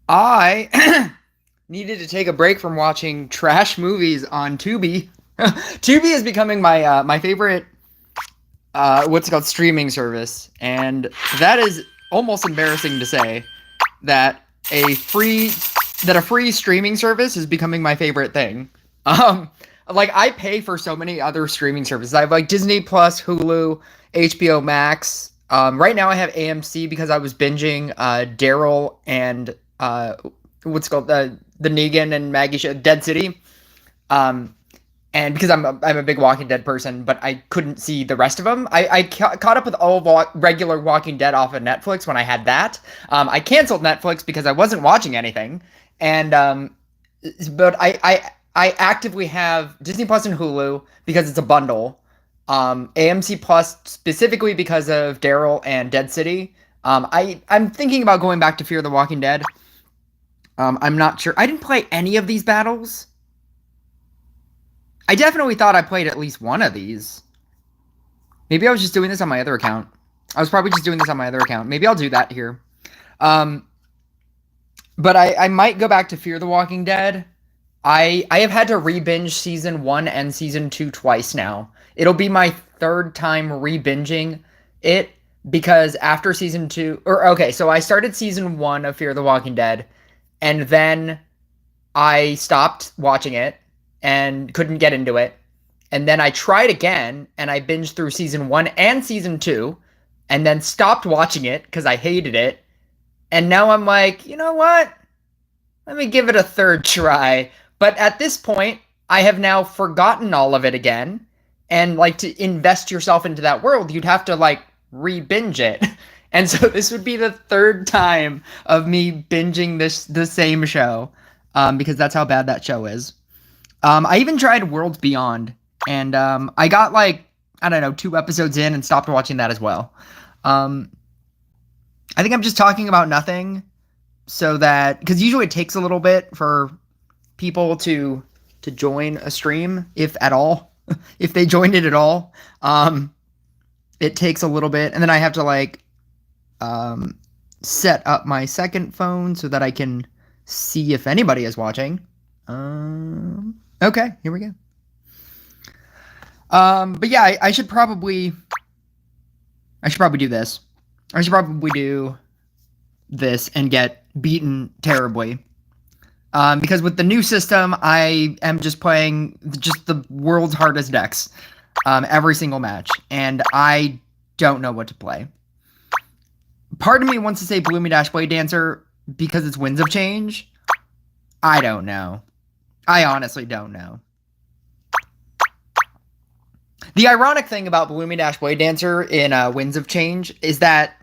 I needed to take a break from watching trash movies on Tubi. Tubi is becoming my favorite what's it called streaming service, and that is almost embarrassing to say that a free a free streaming service is becoming my favorite thing. Um, like I pay for so many other streaming services. I have like Disney Plus, Hulu, HBO Max. Right now I have AMC because I was binging Daryl and what's it called the Negan and Maggie show, Dead City. Um, and because I'm a big Walking Dead person, but I couldn't see the rest of them. I caught up with all regular Walking Dead off of Netflix when I had that. I canceled Netflix because I wasn't watching anything, and but I actively have Disney Plus and Hulu because it's a bundle. AMC Plus specifically because of Daryl and Dead City. I'm thinking about going back to Fear the Walking Dead. I'm not sure. I didn't play any of these battles. I definitely thought I played at least one of these. Maybe I was just doing this on my other account. I was probably just doing this on my other account. Maybe I'll do that here. Um, but I might go back to Fear the Walking Dead. I have had to re-binge season 1 and season 2 twice now. It'll be my third time re-binging it because after season 2 or okay, so I started season 1 of Fear the Walking Dead and then I stopped watching it and couldn't get into it. And then I tried again and I binged through season 1 and season 2 and then stopped watching it because I hated it. And now I'm like, you know what? Let me give it a third try. But at this point, I have now forgotten all of it again. And like to invest yourself into that world, you'd have to like re-binge it. And so this would be the third time of me binging the same show, because that's how bad that show is. I even tried Worlds Beyond, and I got like I don't know 2 episodes in and stopped watching that as well. Um, I think I'm just talking about nothing, so that because usually it takes a little bit for people to join a stream, if at all, if they joined it at all. It takes a little bit, and then I have to like um, set up my second phone so that I can see if anybody is watching. Okay, here we go. But yeah, I should probably do this. I should probably do this and get beaten terribly. Because with the new system, I am just playing just the world's hardest decks, every single match, and I don't know what to play. Part of me wants to say Bloomy Dash Blade Dancer because it's Winds of Change. I don't know. I honestly don't know. The ironic thing about Bloomy Dash Blade Dancer in Winds of Change is that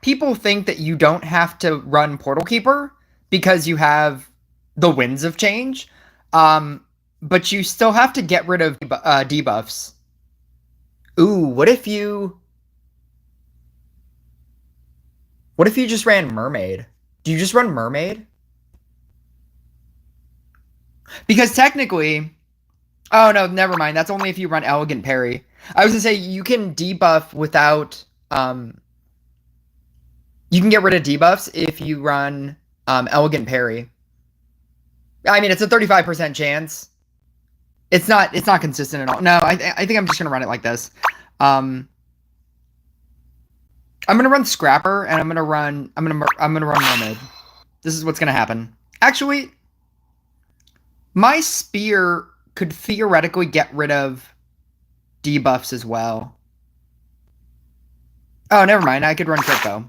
people think that you don't have to run Portal Keeper because you have the Winds of Change, but you still have to get rid of debuffs. Ooh, what if you just ran Mermaid? Do you just run Mermaid? Because technically, oh no, never mind. That's only if you run Elegant Parry. I was gonna say you can debuff without you can get rid of debuffs if you run Elegant Parry. I mean, it's a 35% chance. It's not consistent at all. No, I think I'm just gonna run it like this. I'm gonna run Scrapper and I'm gonna run Mermaid. This is what's gonna happen. Actually, my spear could theoretically get rid of debuffs as well. Oh, never mind. I could run Crit Bow.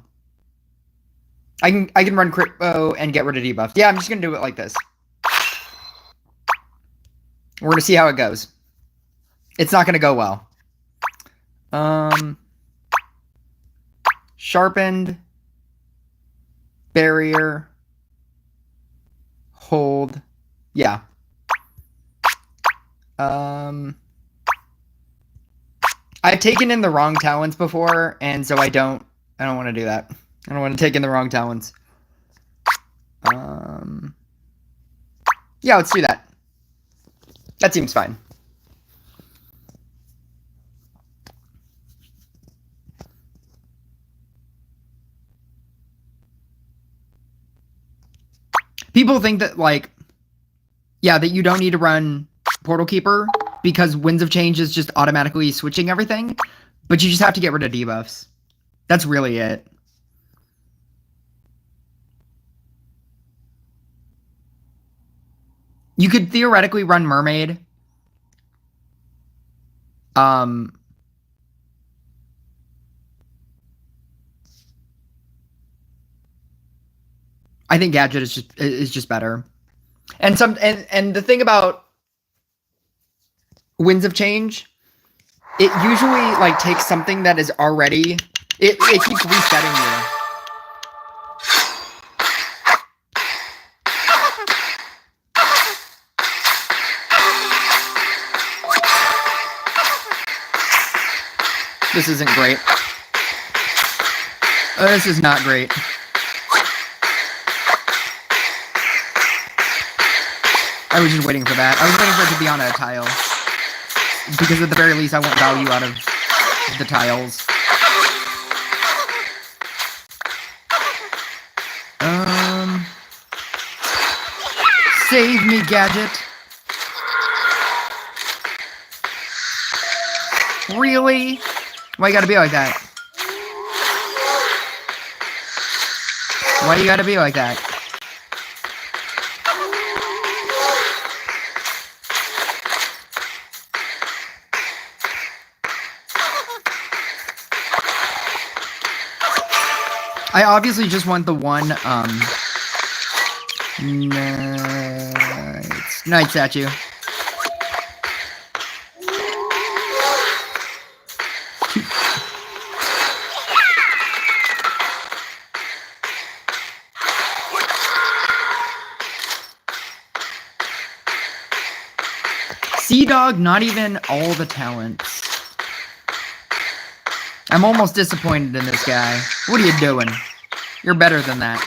I can run Crit Bow and get rid of debuffs. Yeah, I'm just gonna do it like this. We're gonna see how it goes. It's not gonna go well. Sharpened, barrier, hold. Yeah. I've taken in the wrong talents before, and so I don't want to do that. I don't want to take in the wrong talents. Yeah, let's do that. That seems fine. People think that, like, yeah, that you don't need to run Portal Keeper because Winds of Change is just automatically switching everything, but you just have to get rid of debuffs. That's really it. You could theoretically run Mermaid. I think Gadget is just better. And the thing about Winds of Change, it usually like takes something that is already it keeps resetting you. This isn't great. This is not great. I was just waiting for that. I was waiting for it to be on a tile. Because at the very least, I want value out of the tiles. Save me, Gadget. Really? Why you gotta be like that? Why you gotta be like that? I obviously just want the one, Knight statue. Sea Dog, not even all the talents. I'm almost disappointed in this guy. What are you doing? You're better than that.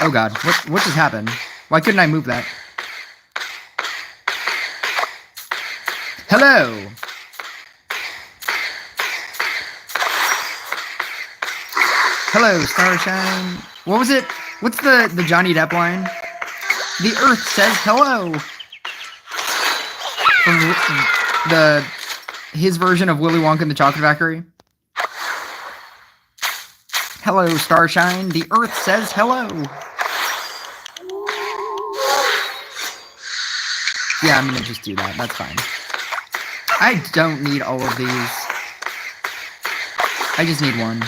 Oh god, what just happened? Why couldn't I move that? Hello! Hello, Starshine. What was it? What's the Johnny Depp line? The Earth says hello! From his version of Willy Wonka and the Chocolate Factory. Hello, Starshine. The Earth says hello. Yeah, I'm gonna just do that. That's fine. I don't need all of these. I just need one.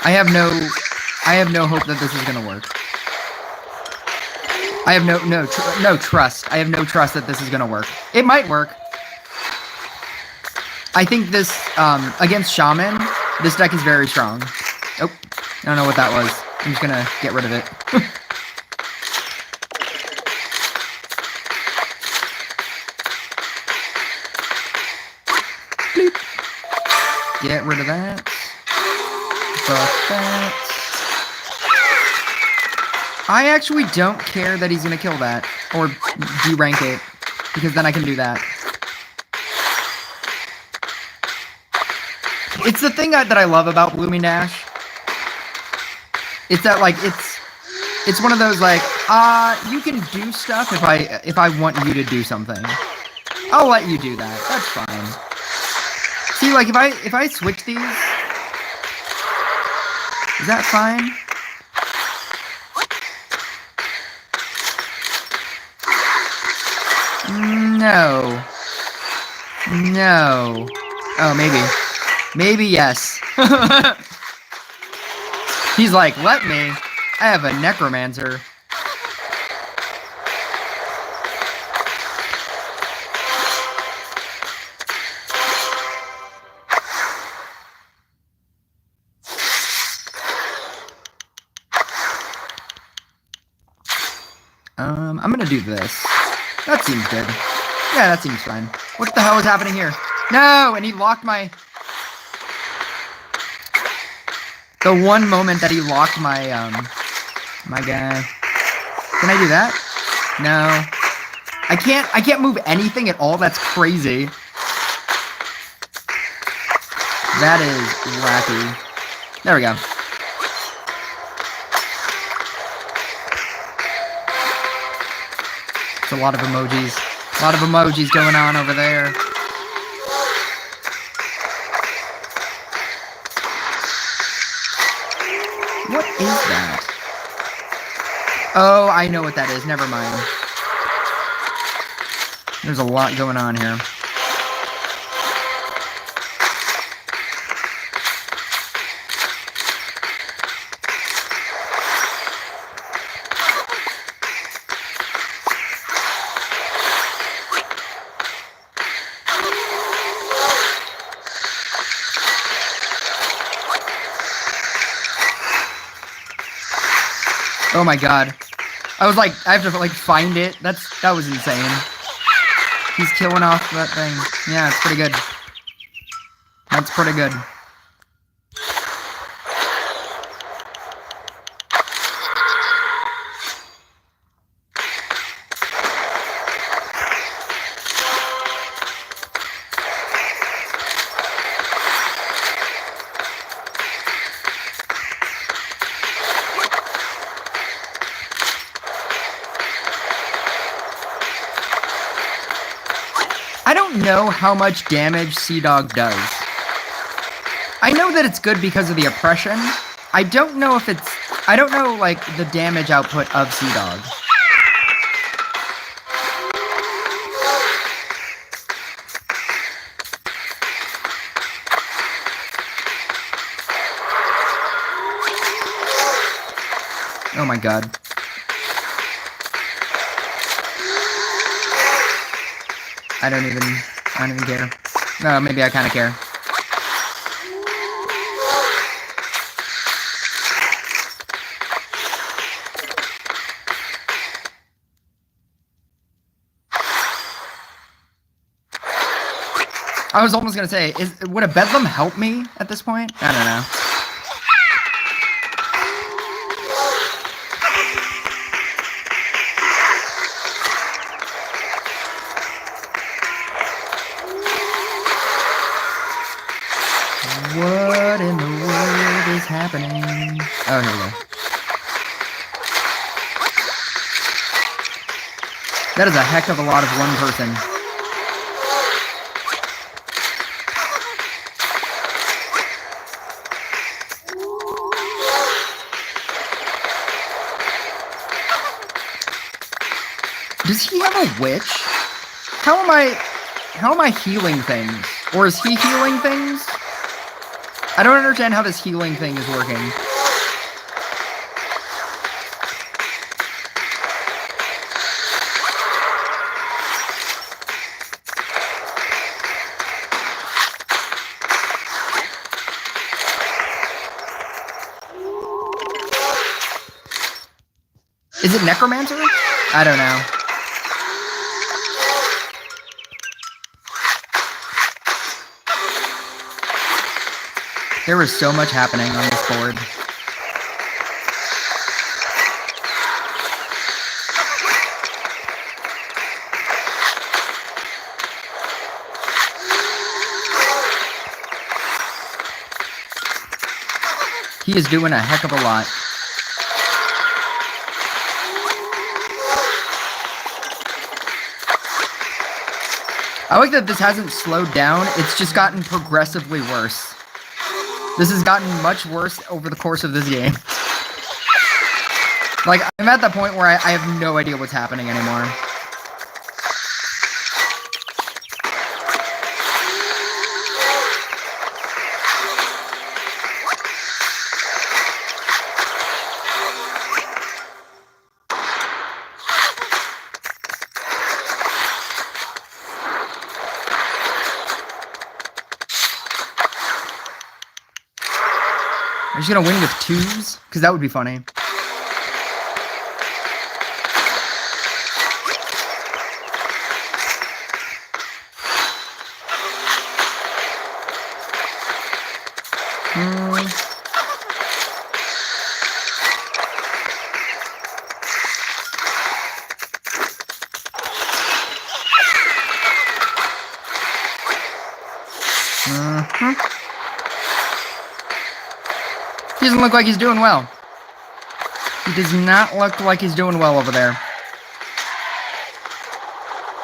I have no hope that this is gonna work. I have no trust. I have no trust that this is gonna work. It might work. I think this, against Shaman, this deck is very strong. Oh, I don't know what that was. I'm just gonna get rid of it. Get rid of that. Buff that. I actually don't care that he's gonna kill that. Or de-rank it. Because then I can do that. It's the thing that I love about Blooming Dash. It's that, like, it's one of those, like, you can do stuff if I want you to do something. I'll let you do that. That's fine. See, like, if I switch these, is that fine? No. No. Oh, maybe. Maybe yes. He's like, let me. I have a Necromancer. I'm gonna do this. That seems good. Yeah, that seems fine. What the hell is happening here? No! And he locked my... The one moment that he locked my, my guy. Can I do that? No. I I can't move anything at all. That's crazy. That is wacky. There we go. It's a lot of emojis. A lot of emojis going on over there. What is that? Oh, I know what that is. Never mind. There's a lot going on here. Oh my god. I was like, I have to like find it. That was insane. He's killing off that thing. Yeah, it's pretty good. That's pretty good. I don't know how much damage Sea Dog does. I know that it's good because of the oppression. I don't know if it's... I don't know, like, the damage output of Sea Dog. Oh my god. I don't even care. No, maybe I kind of care. I was almost gonna say, would a Bedlam help me at this point? I don't know. What in the world is happening? Oh, here we go. That is a heck of a lot of one person. Does he have a witch? How am I healing things? Or is he healing things? I don't understand how this healing thing is working. Is it Necromancer? I don't know. There was so much happening on this board. He is doing a heck of a lot. I like that this hasn't slowed down, it's just gotten progressively worse. This has gotten much worse over the course of this game. Like, I'm at that point where I have no idea what's happening anymore. I'm just gonna win with twos, because that would be funny. He doesn't look like he's doing well. He does not look like he's doing well over there.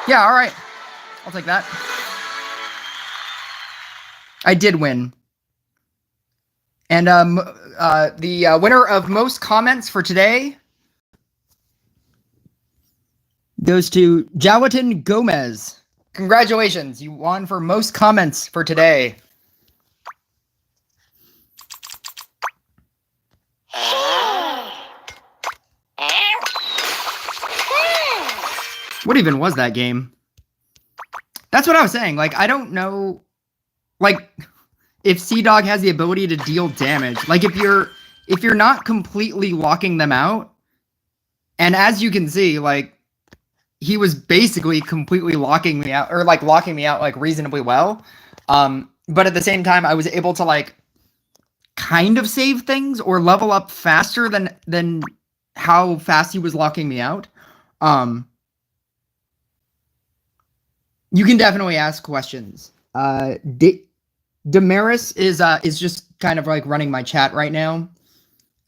Yeah, alright. I'll take that. I did win. And the winner of most comments for today goes to Jawatin Gomez. Congratulations, you won for most comments for today. What even was that game? That's what I was saying. Like, I don't know, like, if Sea-Dog has the ability to deal damage. Like, if you're not completely locking them out, and as you can see, like, he was basically completely locking me out, or, like, locking me out, like, reasonably well. But at the same time, I was able to, like, kind of save things or level up faster than how fast he was locking me out. You can definitely ask questions. Damaris is just kind of like running my chat right now,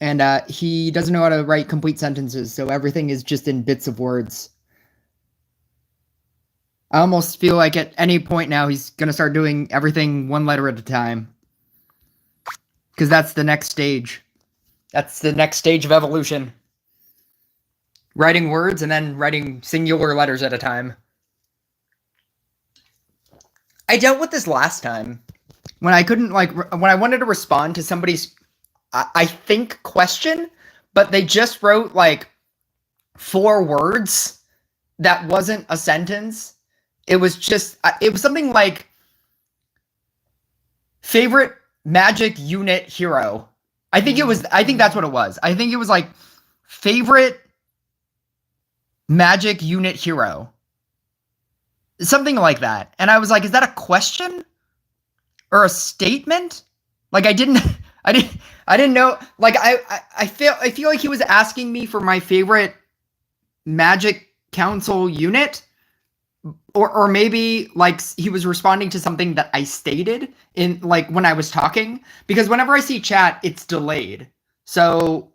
and he doesn't know how to write complete sentences, so everything is just in bits of words. I almost feel like at any point now he's gonna start doing everything one letter at a time, because that's the next stage. That's the next stage of evolution. Writing words and then writing singular letters at a time. I dealt with this last time when I couldn't, like, when I wanted to respond to somebody's, I think, question, but they just wrote, like, 4 words that wasn't a sentence. It was just, it was something like, favorite magic unit hero. I think that's what it was. I think it was, like, favorite magic unit hero. Something like that. And I was like, is that a question? Or a statement? Like, I didn't know. Like, I feel like he was asking me for my favorite Magic Council unit. Or maybe, like, he was responding to something that I stated in, like, when I was talking. Because whenever I see chat, it's delayed. So,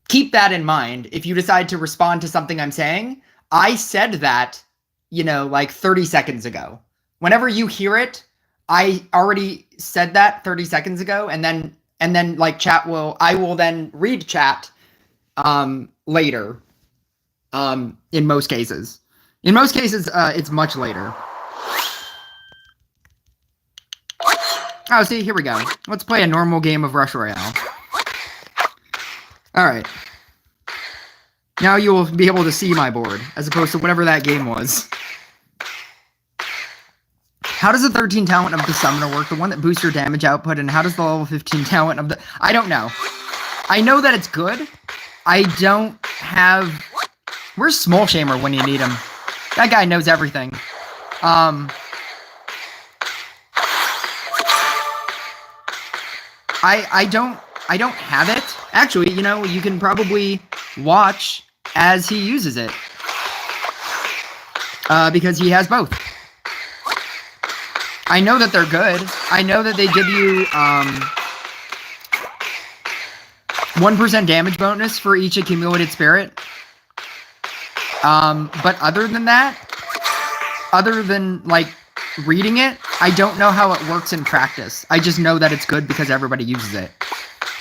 keep that in mind. If you decide to respond to something I'm saying, I said that, you know, like 30 seconds ago. Whenever you hear it, I already said that 30 seconds ago, and then like I will then read chat later. In most cases. In most cases, it's much later. Oh, see, here we go. Let's play a normal game of Rush Royale. Alright. Now you will be able to see my board, as opposed to whatever that game was. How does the 13 talent of the summoner work? The one that boosts your damage output, and how does the level 15 talent of the... I don't know. I know that it's good. I don't have... Where's Small Shamer when you need him? That guy knows everything. I don't have it. Actually, you know, you can probably watch as he uses it. Because he has both. I know that they're good. I know that they give you 1% damage bonus for each accumulated spirit. But other than that, other than, like, reading it, I don't know how it works in practice. I just know that it's good because everybody uses it.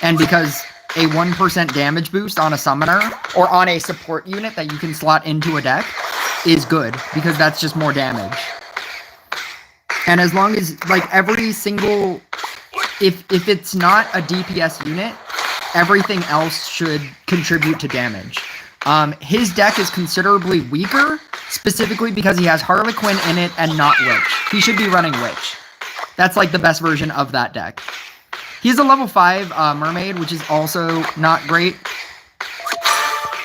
And because a 1% damage boost on a summoner, or on a support unit that you can slot into a deck, is good, because that's just more damage. And as long as, like, every single... If it's not a DPS unit, everything else should contribute to damage. His deck is considerably weaker, specifically because he has Harlequin in it and not Witch. He should be running Witch. That's, like, the best version of that deck. He has a level 5 Mermaid, which is also not great.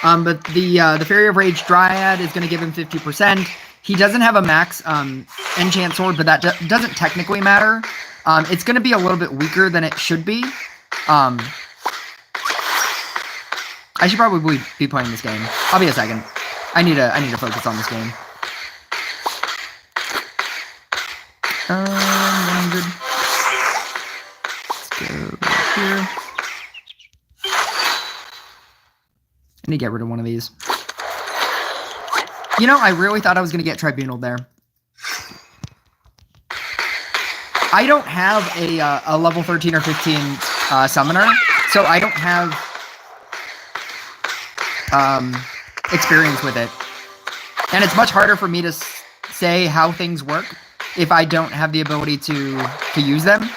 But the Fairy of Rage Dryad is going to give him 50%. He doesn't have a max enchant sword, but that doesn't technically matter. It's going to be a little bit weaker than it should be. I should probably be playing this game. I'll be a second. I need to focus on this game. Let me get rid of one of these. You know, I really thought I was going to get Tribunal there. I don't have a level 13 or 15 summoner, so I don't have experience with it. And it's much harder for me to say how things work if I don't have the ability to use them.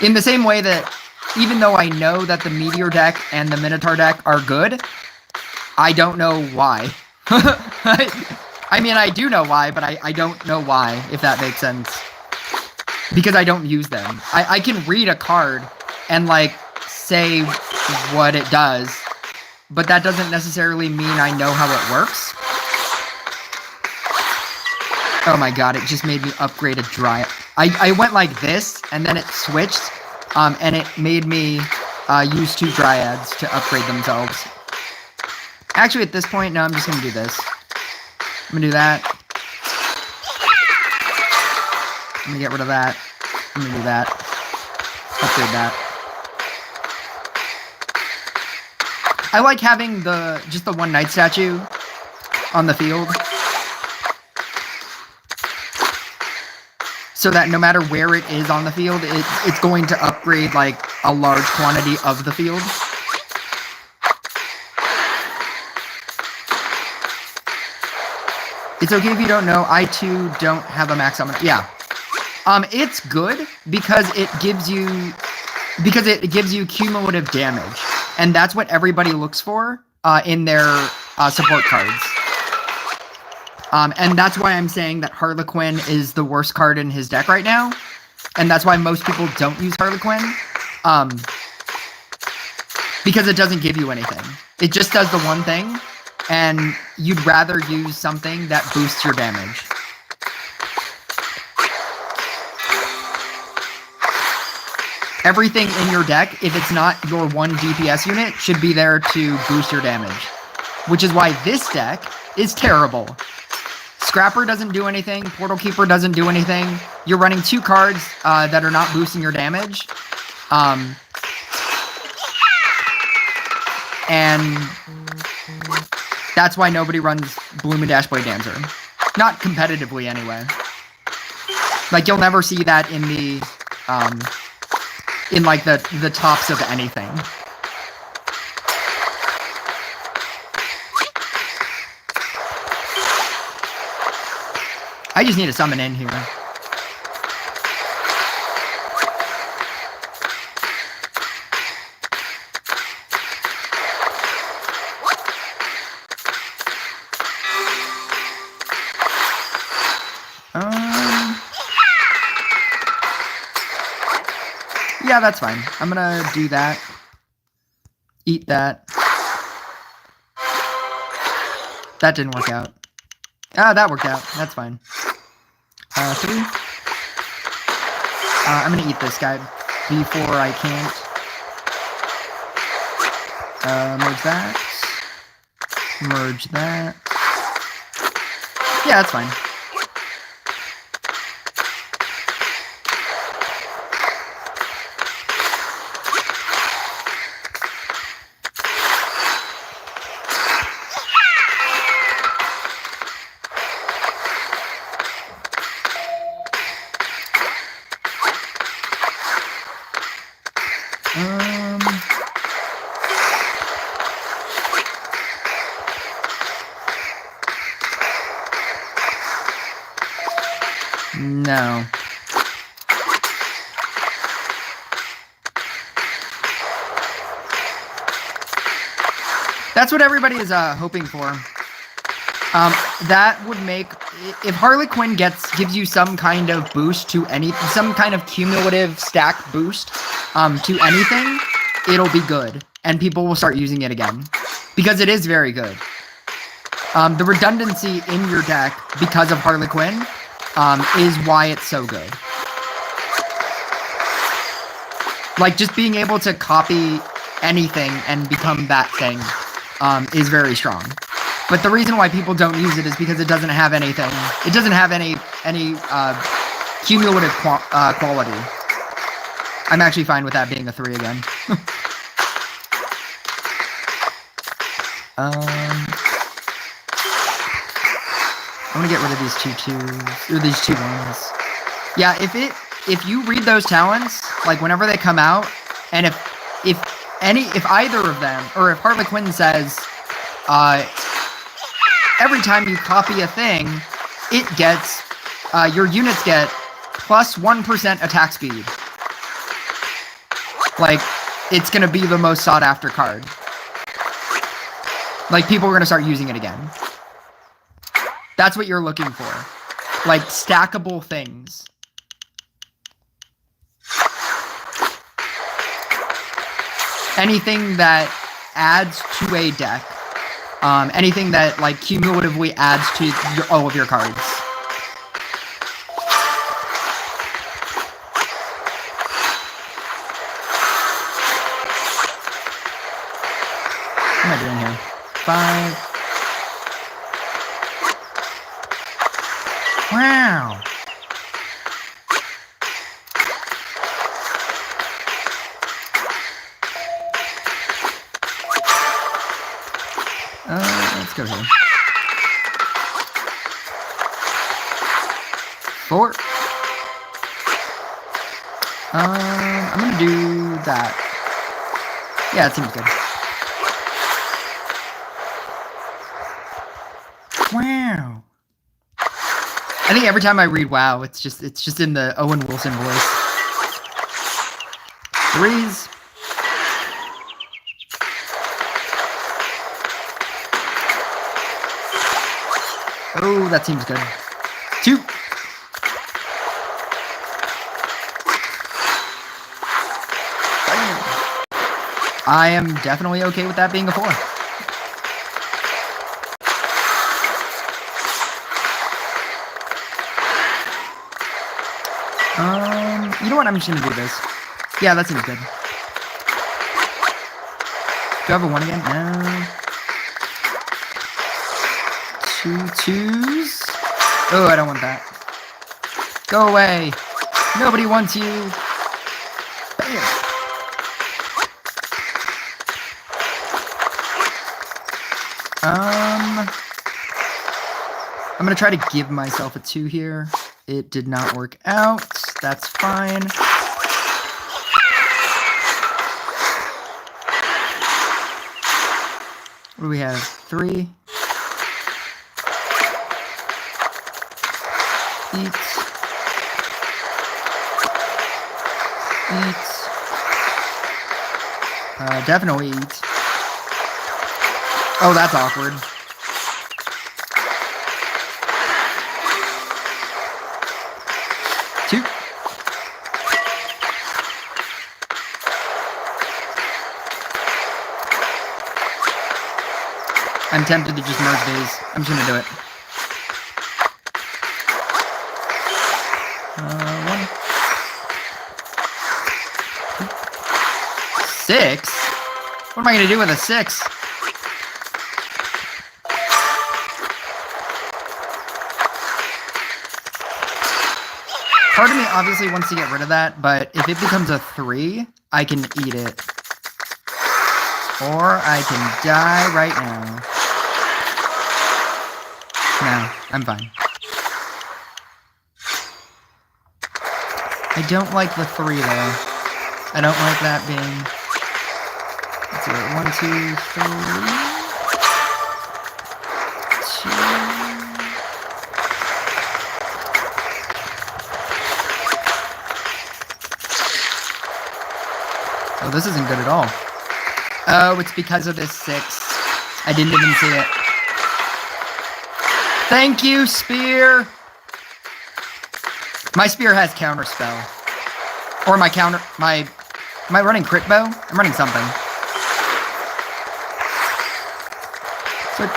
In the same way that, even though I know that the Meteor deck and the Minotaur deck are good, I don't know why. I mean, I do know why, but I don't know why, if that makes sense. Because I don't use them. I can read a card and, like, say what it does, but that doesn't necessarily mean I know how it works. Oh my god, it just made me upgrade a Dryad. I went like this, and then it switched, and it made me use 2 Dryads to upgrade themselves. Actually, at this point, no, I'm just going to do this. I'm going to do that. I'm going to get rid of that. I'm going to do that. Upgrade that. I like having just the one Knight statue on the field, so that no matter where it is on the field, it's going to upgrade, like, a large quantity of the field. It's okay if you don't know, I too don't have a max summoner. Yeah. It's good because it gives you cumulative damage. And that's what everybody looks for in their support cards. And that's why I'm saying that Harlequin is the worst card in his deck right now. And that's why most people don't use Harlequin. Because it doesn't give you anything. It just does the one thing, and you'd rather use something that boosts your damage. Everything in your deck, if it's not your one DPS unit, should be there to boost your damage. Which is why this deck is terrible. Scrapper doesn't do anything. Portal Keeper doesn't do anything. You're running 2 cards that are not boosting your damage. And that's why nobody runs Bloom and Dashblade Dancer. Not competitively, anyway. Like, you'll never see that in the, like, the tops of anything. I just need to summon in here. Yeah, that's fine. I'm gonna do that. Eat that. That didn't work out. Ah, that worked out. That's fine. 3. I'm gonna eat this guy before I can't. Merge that. Merge that. Yeah, that's fine. No. That's what everybody is hoping for. That would make, if Harlequin gives you some kind of boost to some kind of cumulative stack boost to anything, it'll be good, and people will start using it again, because it is very good. The redundancy in your deck because of Harlequin is why it's so good. Like, just being able to copy anything and become that thing is very strong. But the reason why people don't use it is because it doesn't have anything. It doesn't have any cumulative quality. I'm actually fine with that being a 3 again. I'm gonna get rid of these 2-2s, or these 2-1s. Yeah, if you read those talents, like whenever they come out, and if either of them, or if Harley Quinn says, every time you copy a thing, it gets, your units get plus 1% attack speed. Like, it's gonna be the most sought after card. Like, people are gonna start using it again. That's what you're looking for. Like, stackable things. Anything that adds to a deck. Anything that, like, cumulatively adds to all of your cards. What am I doing here? 5. Wow. Let's go here. 4. I'm gonna do that. Yeah, it seems good. Wow. I think every time I read WoW, it's just in the Owen Wilson voice. 3s. Oh, that seems good. 2. I am definitely okay with that being a 4. You know what? I'm just gonna do this. Yeah, that seems good. Do I have a 1 again? No. 2 2s. Oh, I don't want that. Go away. Nobody wants you. Bam. I'm gonna try to give myself a 2 here. It did not work out. That's fine. What do we have? 3. Eat. Definitely eat. Oh, that's awkward. I'm tempted to just merge these. I'm just gonna do it. 1. 6? What am I gonna do with a 6? Part of me obviously wants to get rid of that, but if it becomes a 3, I can eat it. Or I can die right now. No, I'm fine. I don't like the 3, though. I don't like that being... Let's see, 1, 2, 3, 2... Oh, this isn't good at all. Oh, it's because of this 6. I didn't even see it. Thank you, spear! My spear has counterspell. Or my counter... Am I running crit bow? I'm running something. Switch.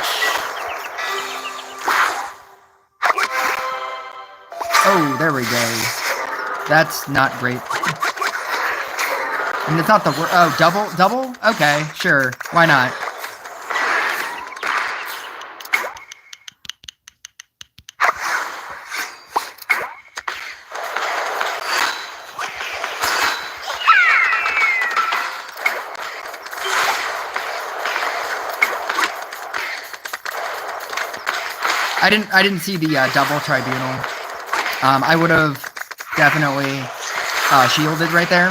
Oh, there we go. That's not great. And it's not the word. Oh, double? Double? Okay, sure. Why not? I didn't see the double tribunal. I would have definitely shielded right there.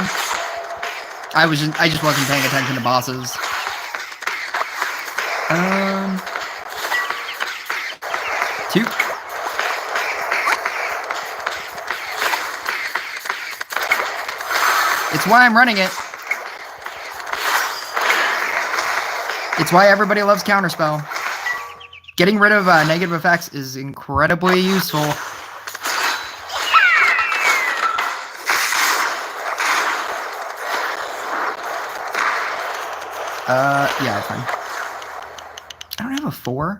I just wasn't paying attention to bosses. Two. It's why I'm running it. It's why everybody loves Counterspell. Getting rid of negative effects is incredibly useful. Yeah, fine. I don't have a 4.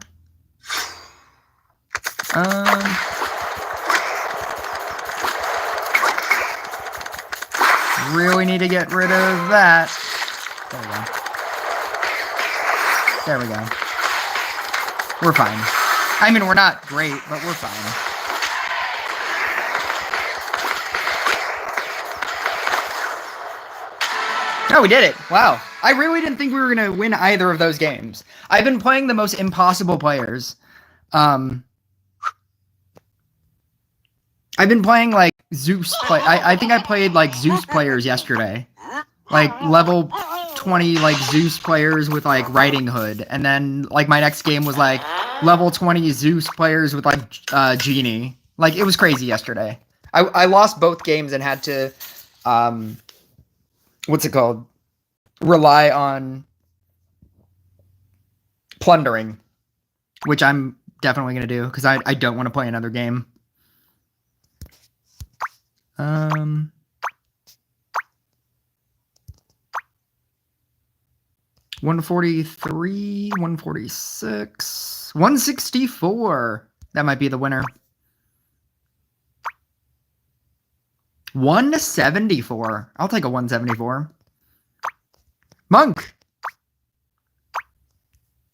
Really need to get rid of that. There we go. There we go. We're fine. I mean, we're not great, but we're fine. Oh, we did it. Wow. I really didn't think we were going to win either of those games. I've been playing the most impossible players. I've been playing, like, Zeus play. I think I played, like, Zeus players yesterday. Like, level 20, like, Zeus players with, like, Riding Hood. And then, like, my next game was, like, level 20 Zeus players with, like, Genie. Like, it was crazy yesterday. I lost both games and had to, what's it called? Rely on plundering. Which I'm definitely going to do, because I don't want to play another game. 143, 146, 164. That might be the winner. 174. I'll take a 174. Monk.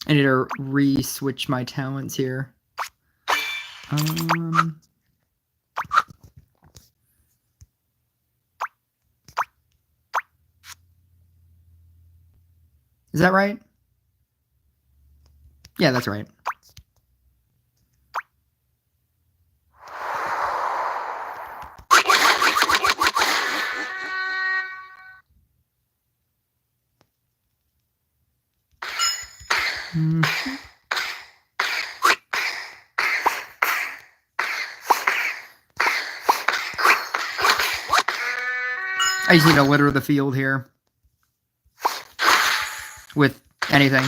I need to re-switch my talents here. Is that right? Yeah, that's right. I just need to litter the field here with anything.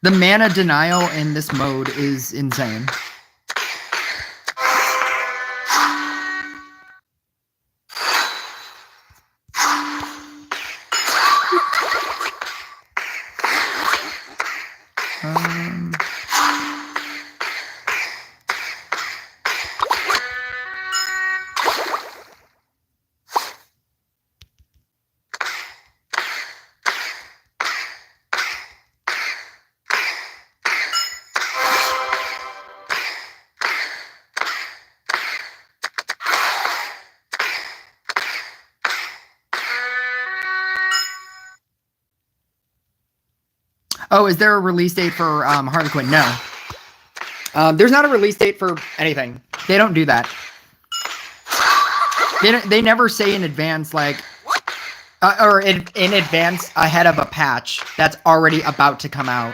The mana denial in this mode is insane. Oh, is there a release date for Harley Quinn? No. There's not a release date for anything. They don't do that. They never say in advance, like, or in advance ahead of a patch that's already about to come out.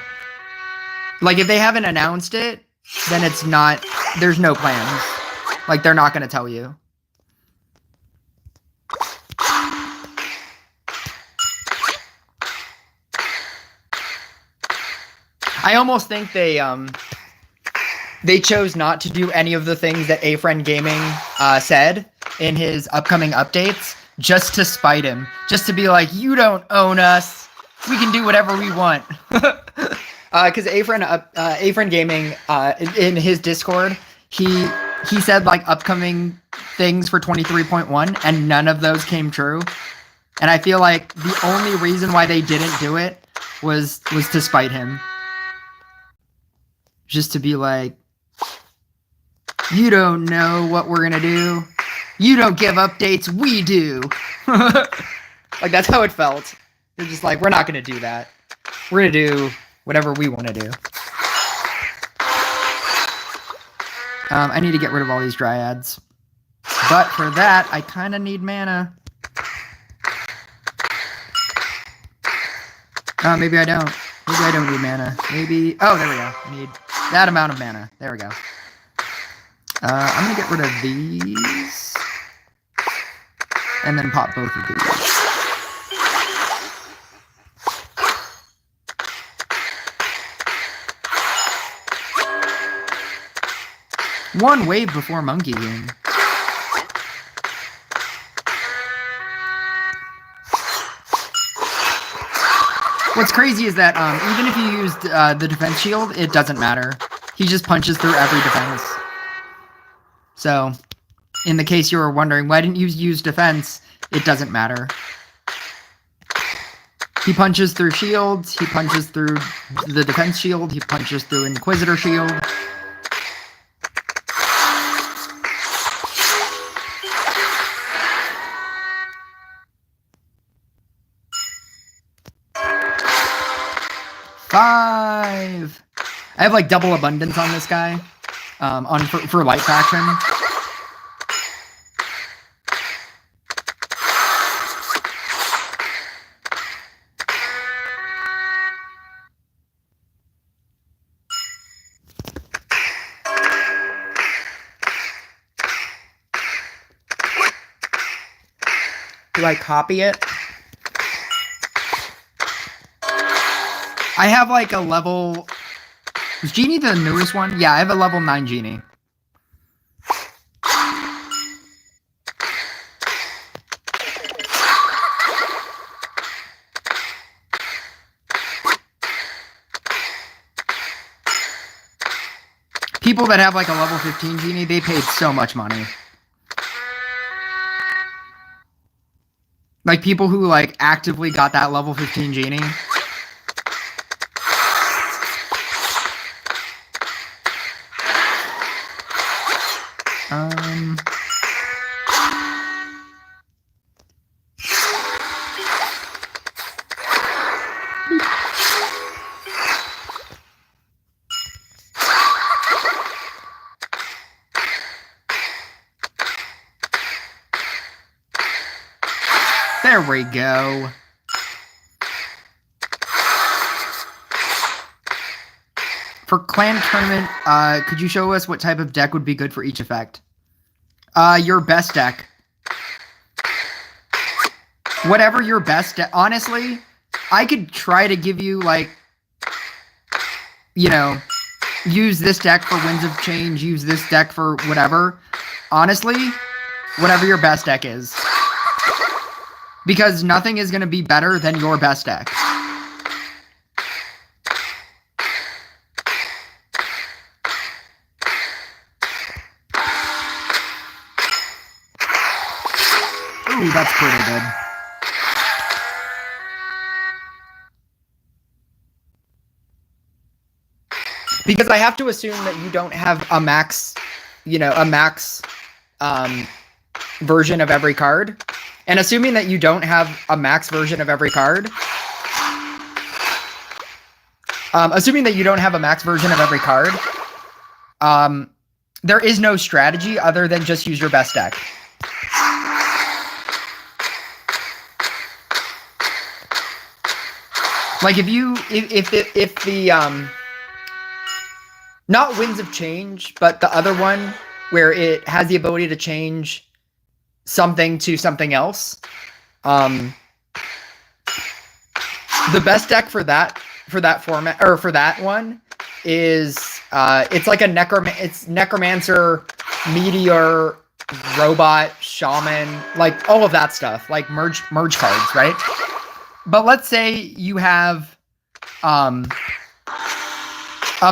Like, if they haven't announced it, then it's not, there's no plans. Like, they're not going to tell you. I almost think they chose not to do any of the things that A-Friend Gaming said in his upcoming updates, just to spite him. Just to be like, you don't own us. We can do whatever we want. Because A-Friend Gaming, in his Discord, he said, like, upcoming things for 23.1, and none of those came true. And I feel like the only reason why they didn't do it was to spite him. Just to be like, you don't know what we're gonna do. You don't give updates, we do. Like, that's how it felt. They're just like, we're not gonna do that. We're gonna do whatever we want to do. I need to get rid of all these dryads. But for that, I kind of need mana. Oh, maybe I don't. Maybe I don't need mana. Maybe... Oh, there we go. I need that amount of mana. There we go. I'm going to get rid of these. And then pop both of these. One wave before Monkey King. What's crazy is that even if you used the defense shield, it doesn't matter. He just punches through every defense. So, in the case you were wondering, why didn't you use defense? It doesn't matter. He punches through shields, he punches through the defense shield, he punches through Inquisitor shield. Five. I have like double abundance on this guy, for light faction. Do I copy it? I have like a level... Is Genie the newest one? Yeah, I have a level 9 Genie. People that have like a level 15 Genie, they paid so much money. Like people who like actively got that level 15 Genie. There we go. For clan tournament, could you show us what type of deck would be good for each effect? Your best deck. Whatever your best deck. Honestly, I could try to give you, like, you know, use this deck for Winds of Change, use this deck for whatever. Honestly, whatever your best deck is. Because nothing is going to be better than your best deck. Ooh, that's pretty good. Because I have to assume that you don't have a max, you know, a max version of every card. And assuming that you don't have a max version of every card, there is no strategy other than just use your best deck. Like if the not Winds of Change, but the other one where it has the ability to change something to something else. The best deck for that format, or for that one, is it's like a Necromancer, Meteor, Robot, Shaman, like all of that stuff, like merge cards, right? But let's say you have a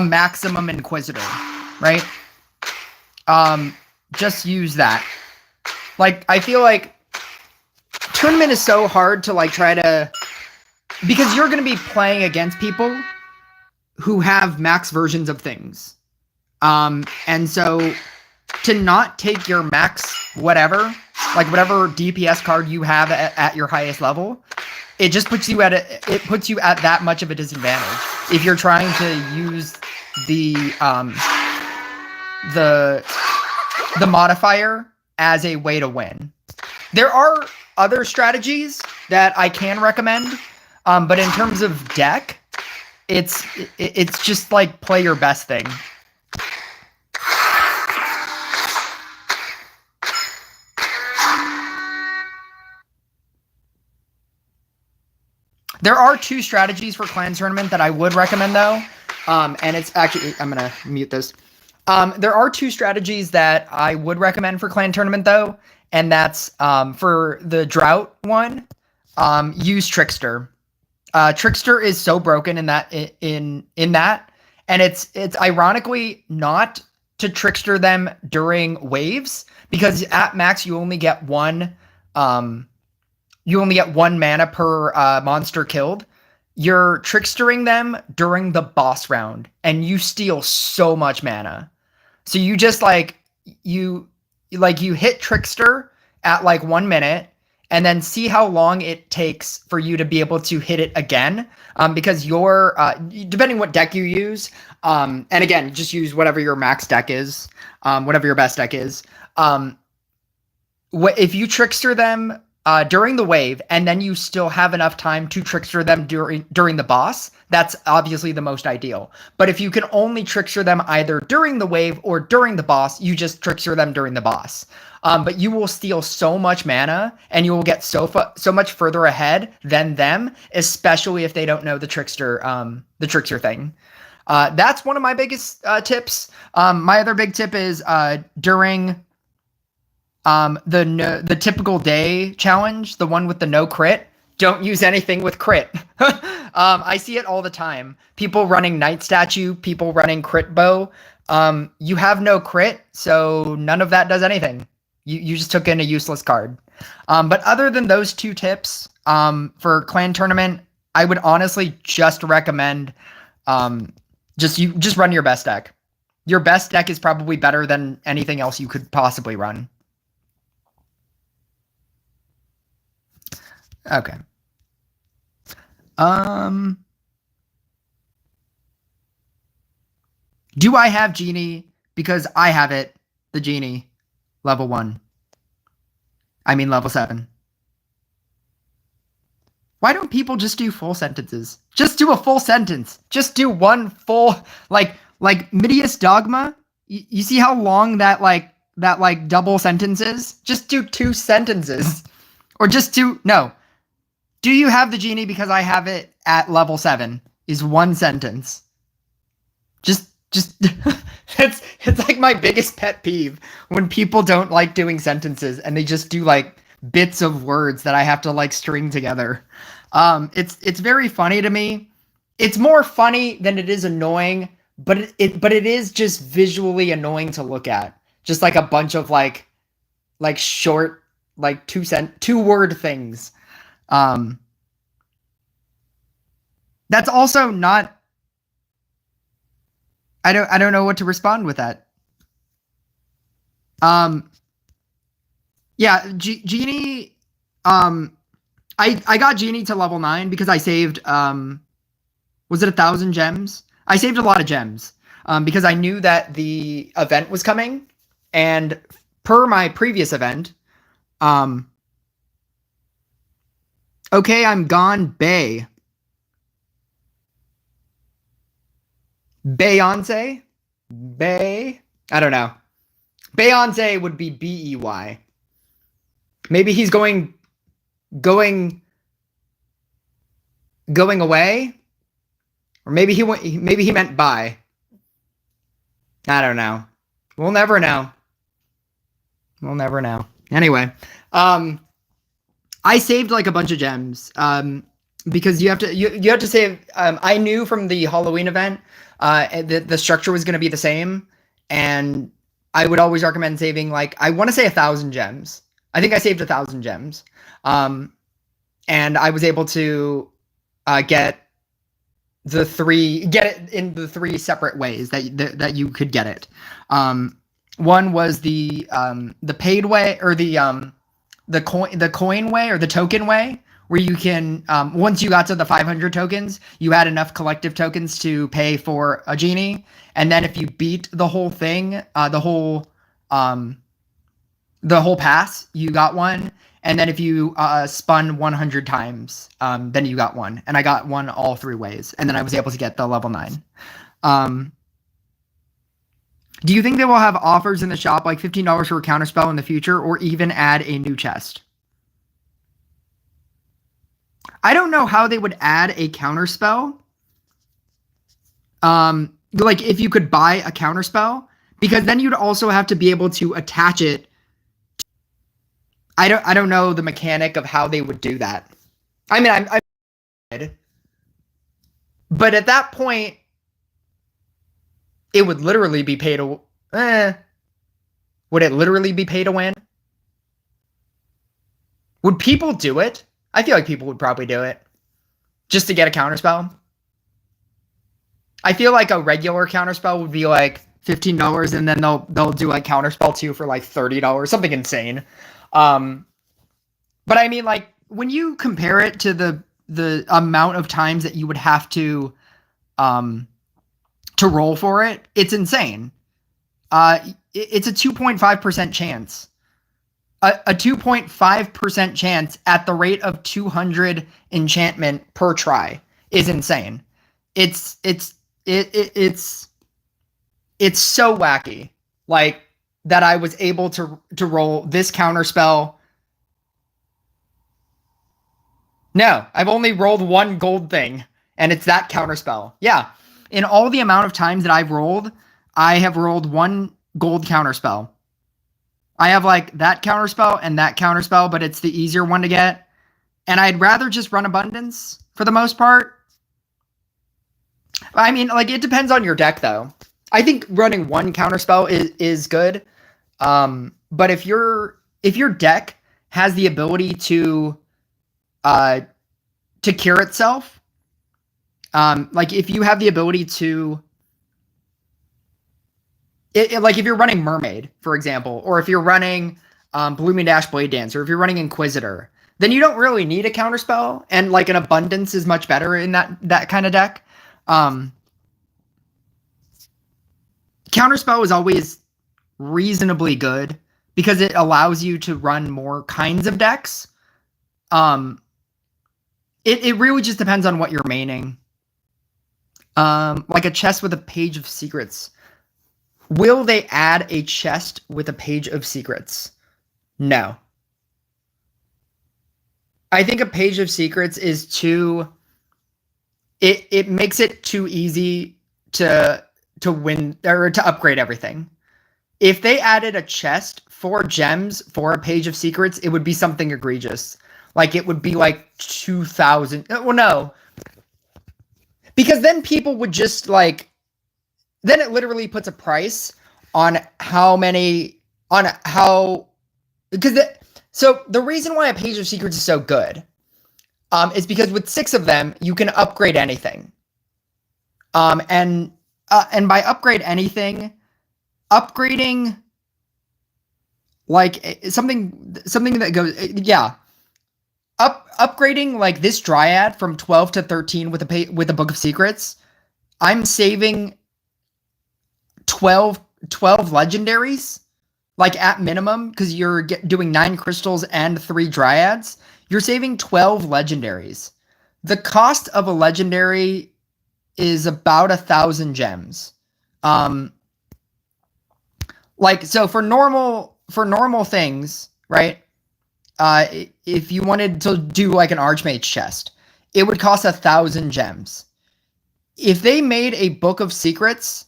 maximum Inquisitor, right? Just use that. Like, I feel like tournament is so hard to, like, try to... Because you're going to be playing against people who have max versions of things. And so, to not take your max whatever, like, whatever DPS card you have at your highest level, it just puts you at it puts you at that much of a disadvantage if you're trying to use the the the modifier as a way to win. There are other strategies that I can recommend, but in terms of deck, it's just like play your best thing. There are 2 strategies for Clan Tournament that I would recommend, though. And it's actually... I'm going to mute this. There are 2 strategies that I would recommend for Clan Tournament, though. And that's for the Drought one, use Trickster. Trickster is so broken in that. In that. And it's ironically not to Trickster them during waves. Because at max, you only get one... you only get 1 mana per monster killed. You're trickstering them during the boss round, and you steal so much mana. So you just you hit trickster at 1 minute, and then see how long it takes for you to be able to hit it again. Because your depending what deck you use, and again, just use whatever your max deck is, whatever your best deck is. If you trickster them during the wave, and then you still have enough time to trickster them during the boss, that's obviously the most ideal. But if you can only trickster them either during the wave or during the boss, you just trickster them during the boss. But you will steal so much mana, and you will get so much further ahead than them, especially if they don't know the trickster thing. That's one of my biggest tips. My other big tip is during the typical day challenge, the one with the no crit, don't use anything with crit. I see it all the time. People running Night Statue, people running crit bow. You have no crit, so none of that does anything. You just took in a useless card. But other than those 2 tips, for Clan Tournament, I would honestly just recommend just run your best deck. Your best deck is probably better than anything else you could possibly run. Okay. Do I have Genie? Because I have it, the Genie, level 1. I mean level 7. Why don't people just do full sentences? Just do a full sentence. Just do one full, like Midius Dogma. You see how long that double sentence is? Just do 2 sentences. Or just no. Do you have the Genie because I have it at level 7 is 1 sentence. Just it's like my biggest pet peeve when people don't like doing sentences and they just do bits of words that I have to string together. It's very funny to me. It's more funny than it is annoying, but it is just visually annoying to look at. Just a bunch of short 2-word things. That's also not... I don't know what to respond with that. Yeah, Genie, I got Genie to level 9 because I saved, was it 1,000 gems? I saved a lot of gems, because I knew that the event was coming, and per my previous event, okay, I'm gone, Bay. Beyonce? Bay? I don't know. Beyonce would be B-E-Y. Maybe he's going away? Or maybe he meant bye. I don't know. We'll never know. We'll never know. Anyway, I saved a bunch of gems. Because you have to save. I knew from the Halloween event the structure was going to be the same, and I would always recommend saving I want to say 1,000 gems. I think I saved 1,000 gems, and I was able to get it in the 3 separate ways that you could get it. One was the paid way, or the coin way, or the token way, where you can, once you got to the 500 tokens, you had enough collective tokens to pay for a genie. And then if you beat the whole thing, the whole pass, you got one. And then if you spun 100 times, then you got one. And I got one all 3 ways. And then I was able to get the level 9. Do you think they will have offers in the shop like $15 for a counterspell in the future, or even add a new chest? I don't know how they would add a counterspell. Like if you could buy a counterspell, because then you'd also have to be able to attach it. I don't know the mechanic of how they would do that. I mean, I'm but at that point, it would literally be pay to. Would it literally be pay to win? Would people do it? I feel like people would probably do it just to get a counterspell. I feel like a regular counterspell would be like $15, and then they'll do like counterspell 2 for like $30, something insane. But I mean, like when you compare it to the amount of times that you would have to roll for it, it's insane. It's a 2.5% chance. A 2.5% chance at the rate of 200 enchantment per try is insane. It's so wacky, like that I was able to roll this counterspell. No, I've only rolled 1 gold thing, and it's that counterspell. Yeah, in all the amount of times that I've rolled, I have rolled 1 gold counterspell. I have like that counterspell and that counterspell, but it's the easier one to get. And I'd rather just run abundance for the most part. I mean, like it depends on your deck though. I think running 1 counterspell is good. But if your deck has the ability to cure itself, like if you have the ability to like if you're running Mermaid, for example, or if you're running Blooming Dash Blade Dancer, if you're running Inquisitor, then you don't really need a counterspell, and like an abundance is much better in that kind of deck. Counterspell is always reasonably good because it allows you to run more kinds of decks. It really just depends on what you're maining. Like a chest with a page of secrets. Will they add a chest with a page of secrets? No. I think a page of secrets is too... It makes it too easy to win or to upgrade everything. If they added a chest for gems for a page of secrets, it would be something egregious. Like it would be like 2,000. Well, no. Because then people would just like... Then it literally puts a price on how many, on how, because so the reason why a page of secrets is so good is because with 6 of them, you can upgrade anything. And by upgrade anything, upgrading like something that goes, yeah. Upgrading like this Dryad from 12 to 13 with a Book of Secrets, I'm saving 12 legendaries, like at minimum, because you're doing 9 crystals and 3 dryads. You're saving 12 legendaries. The cost of a legendary is about 1,000 gems. Like so for normal things, right? If you wanted to do like an Archmage chest, it would cost 1,000 gems. If they made a Book of Secrets,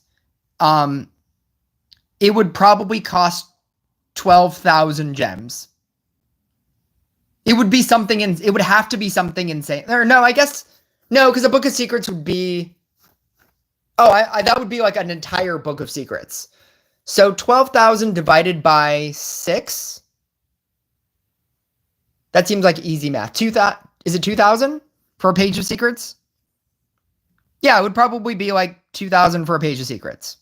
it would probably cost 12,000 gems. It would be something, it would have to be something insane. Or no, I guess, no, because a Book of Secrets would be, that would be like an entire Book of Secrets. So 12,000 divided by 6, that seems like easy math. Is it 2,000 for a page of secrets? Yeah, it would probably be like 2,000 for a page of secrets.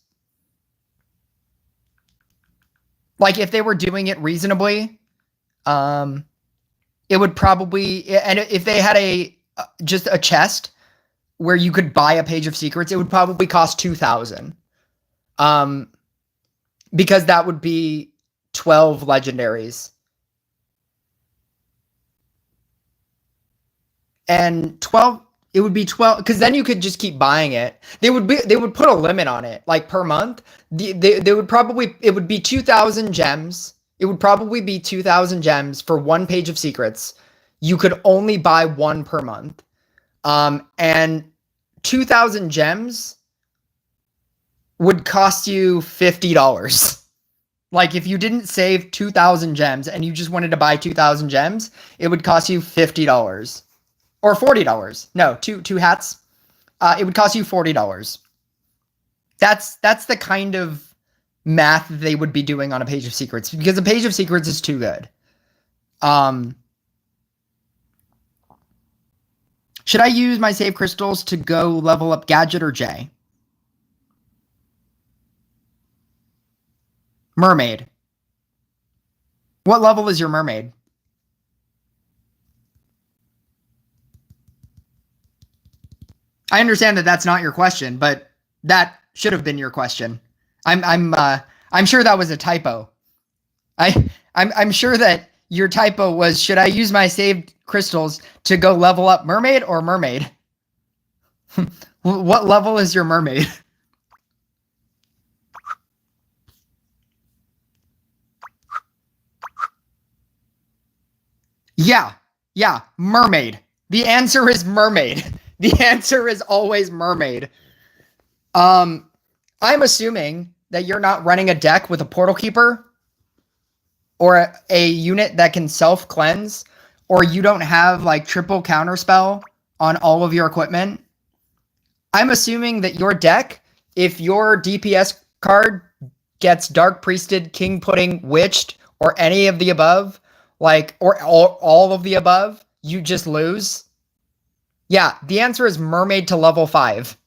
Like if they were doing it reasonably, it it would probably, and if they had just a chest where you could buy a page of secrets, it would probably cost 2,000. Because that would be 12 legendaries. And 12, it would be 12, because then you could just keep buying it. They would put a limit on it, like per month. They would probably, it would be 2,000 gems. It would probably be 2,000 gems for one page of secrets. You could only buy one per month. And 2,000 gems would cost you $50. Like if you didn't save 2,000 gems and you just wanted to buy 2,000 gems, it would cost you $50 or $40. No, two hats. It would cost you $40. That's the kind of math they would be doing on a page of secrets, because a page of secrets is too good. Should I use my save crystals to go level up Gadget or J? Mermaid. What level is your mermaid? I understand that that's not your question, but that should have been your question. I'm sure that was a typo. I'm sure that your typo was, should I use my saved crystals to go level up mermaid or mermaid? What level is your mermaid? Yeah, mermaid. The answer is mermaid. The answer is always mermaid. I'm assuming that you're not running a deck with a portal keeper or a unit that can self-cleanse, or you don't have like triple counterspell on all of your equipment. I'm assuming that your deck, if your DPS card gets Dark Priested, King Pudding, Witched, or any of the above, like, or all of the above, you just lose. Yeah, the answer is mermaid to level 5.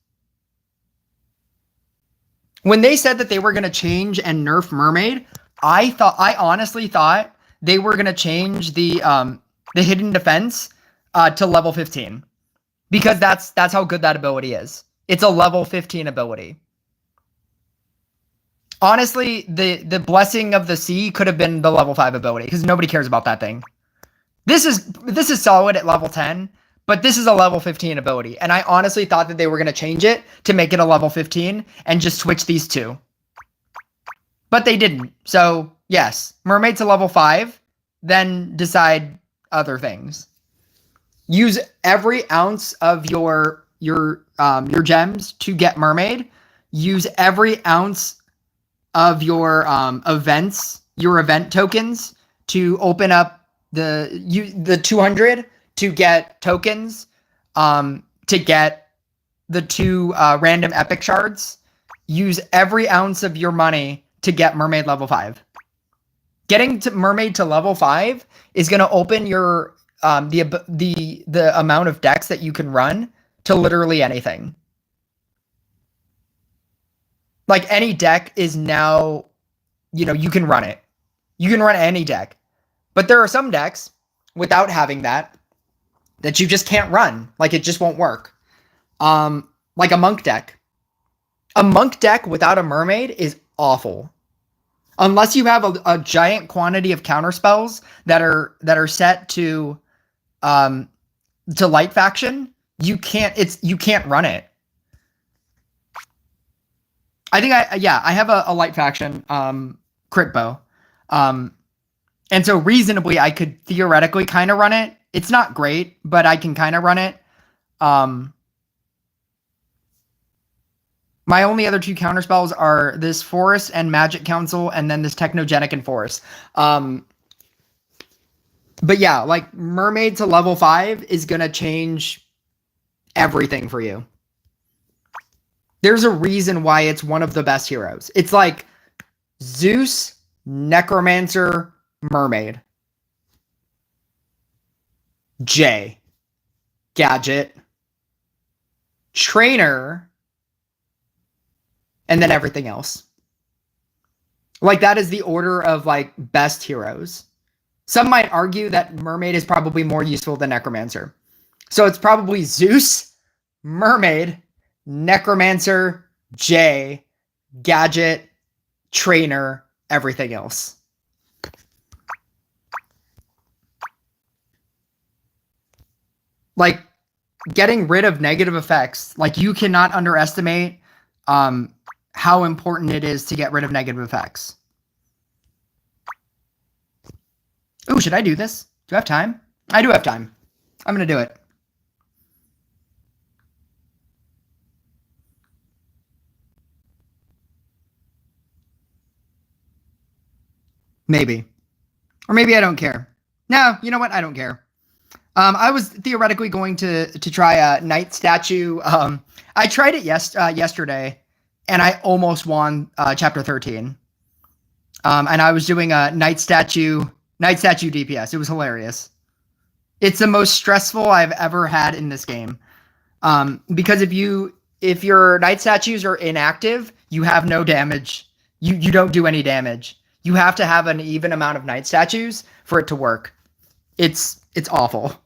When they said that they were going to change and nerf mermaid, I honestly thought they were going to change the hidden defense to level 15, because that's how good that ability is. It's a level 15 ability. Honestly, the Blessing of the Sea could have been the level 5 ability, because nobody cares about that thing. This is solid at level 10, but this is a level 15 ability, and I honestly thought that they were going to change it to make it a level 15 and just switch these two. But they didn't. So, yes, mermaid to level 5, then decide other things. Use every ounce of your gems to get mermaid. Use every ounce of your event tokens to open up the 200 to get tokens, to get the 2 random epic shards. Use every ounce of your money to get mermaid level 5. Getting to mermaid to level 5 is going to open your the amount of decks that you can run to literally anything. Like, any deck is now, you can run it. You can run any deck. But there are some decks without having that you just can't run. Like, it just won't work. Like a monk deck. A monk deck without a mermaid is awful. Unless you have a giant quantity of counterspells that are set to light faction, you can't run it. I think I have a light faction crit bow. And so reasonably I could theoretically kind of run it. It's not great, but I can kind of run it. My only other 2 counterspells are this Forest and Magic Council, and then this Technogenic and Forest. But yeah, like, mermaid to level 5 is going to change everything for you. There's a reason why it's one of the best heroes. It's like Zeus, Necromancer, Mermaid. J. Gadget. Trainer. And then everything else. Like, that is the order of, like, best heroes. Some might argue that mermaid is probably more useful than necromancer. So it's probably Zeus, mermaid, necromancer, Jay, gadget, trainer, everything else. Like, getting rid of negative effects, like, you cannot underestimate how important it is to get rid of negative effects. Ooh, should I do this? Do I have time? I do have time. I'm going to do it. Maybe. Or maybe I don't care. No, you know what? I don't care. I was theoretically going to try a Night Statue. I tried it yesterday, and I almost won Chapter 13. And I was doing a Night Statue DPS. It was hilarious. It's the most stressful I've ever had in this game. Because if your Night Statues are inactive, you have no damage. You don't do any damage. You have to have an even amount of Night Statues for it to work. It's awful.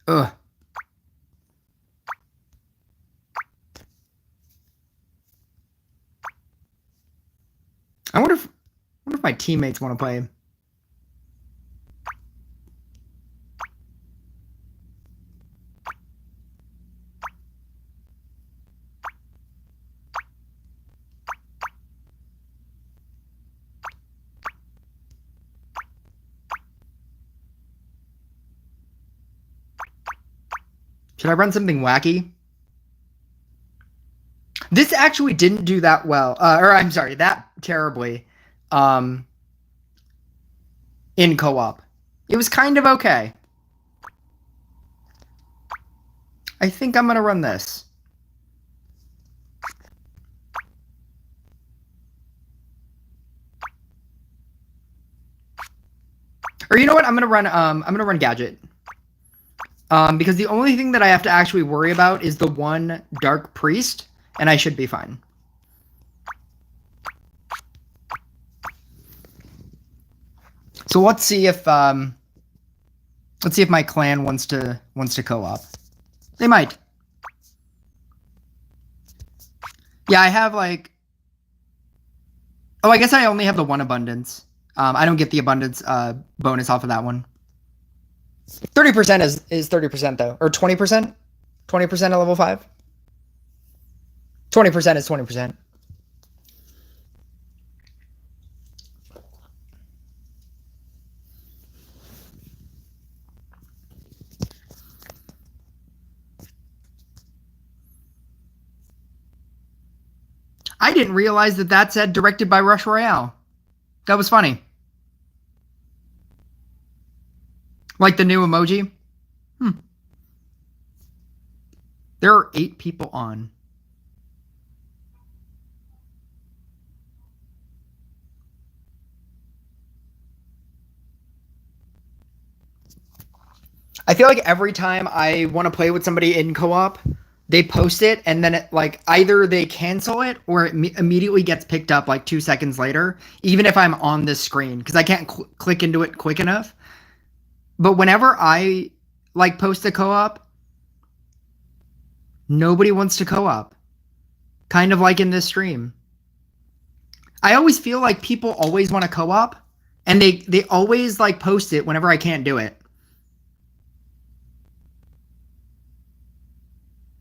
Ugh. I wonder if my teammates want to play. Should I run something wacky? This actually didn't do that well. Or I'm sorry, that terribly. In co-op. It was kind of okay. I think I'm going to run this. Or you know what? I'm going to run gadget. Because the only thing that I have to actually worry about is the one dark priest, and I should be fine. So let's see if my clan wants to co-op. They might. Yeah, I have like. Oh, I guess I only have the one abundance. I don't get the abundance bonus off of that one. 30% is 30% though, or 20%. 20% at level 5. 20% is 20%. I didn't realize that said directed by Rush Royale. That was funny. Like the new emoji. There are 8 people on. I feel like every time I want to play with somebody in co-op, they post it and then it, like, either they cancel it or it immediately gets picked up like 2 seconds later, even if I'm on this screen, because I can't click into it quick enough. But whenever I like post a co-op, nobody wants to co-op. Kind of like in this stream. I always feel like people always want to co-op, and they always like post it whenever I can't do it.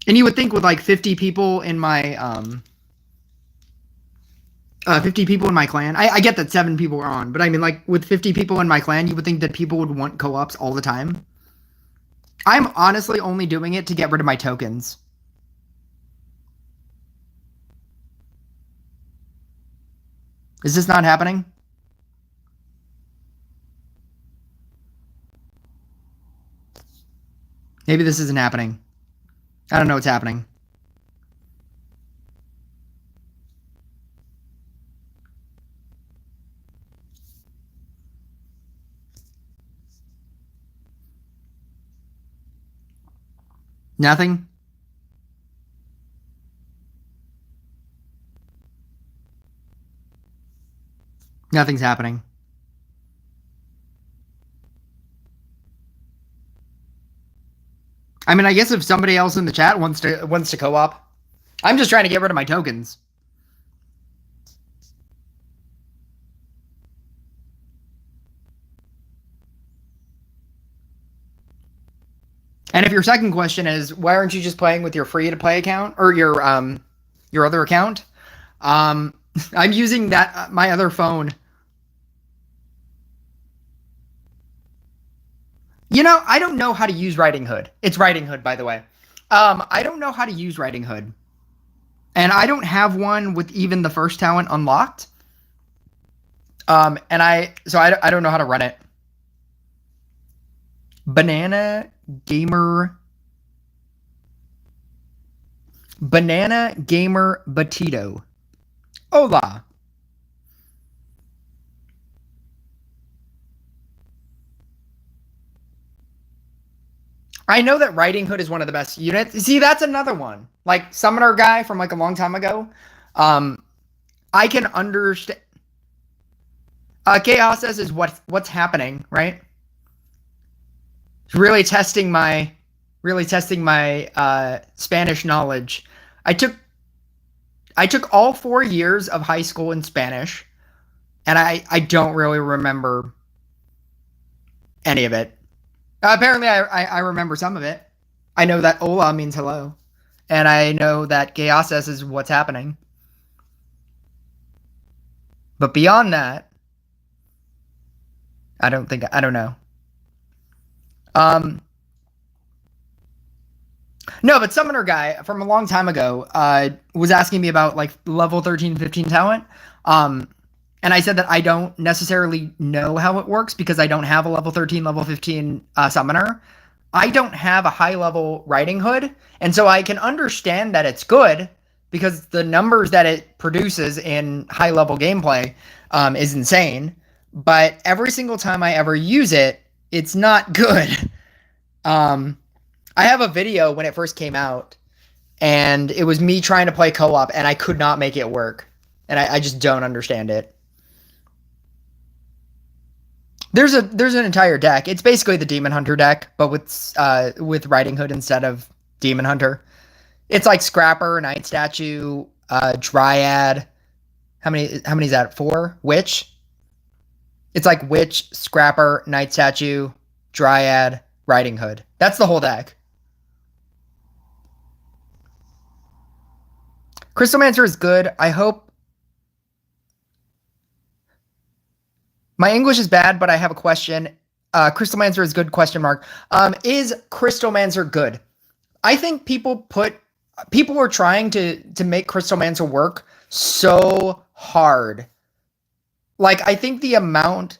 And you would think with like 50 people in my 50 people in my clan. I get that 7 people are on, but I mean, like, with 50 people in my clan, you would think that people would want co-ops all the time. I'm honestly only doing it to get rid of my tokens. Is this not happening? Maybe this isn't happening. I don't know what's happening. Nothing? Nothing's happening. I mean, I guess if somebody else in the chat wants to co-op, I'm just trying to get rid of my tokens. And if your second question is why aren't you just playing with your free to play account or your other account? I'm using that my other phone. You know, I don't know how to use Riding Hood. It's Riding Hood, by the way. I don't know how to use Riding Hood. And I don't have one with even the first talent unlocked. And I don't know how to run it. Banana Gamer Batito. Hola. I know that Riding Hood is one of the best units. See, that's another one. Like Summoner guy from like a long time ago. I can understand. Chaos says is what's happening, right? Really testing my Spanish knowledge. I took all 4 years of high school in Spanish, and I don't really remember any of it. Apparently, I remember some of it. I know that hola means hello, and I know that chaos is what's happening. But beyond that, I don't know. No, but Summoner guy from a long time ago was asking me about like level 13, 15 talent. And I said that I don't necessarily know how it works because I don't have a level 13, level 15 Summoner. I don't have a high level Riding Hood. And so I can understand that it's good because the numbers that it produces in high level gameplay is insane. But every single time I ever use it, it's not good. I have a video when it first came out, and it was me trying to play co-op, and I could not make it work. And I just don't understand it. There's an entire deck. It's basically the Demon Hunter deck, but with Riding Hood instead of Demon Hunter. It's like Scrapper, Night Statue, Dryad. How many is that? 4? Witch? It's like Witch, Scrapper, Night Statue, Dryad, Riding Hood. That's the whole deck. Crystalmancer is good. I hope. My English is bad, but I have a question. Crystalmancer is good, question mark. Is Crystalmancer good? I think people were trying to make Crystalmancer work so hard. Like, I think the amount...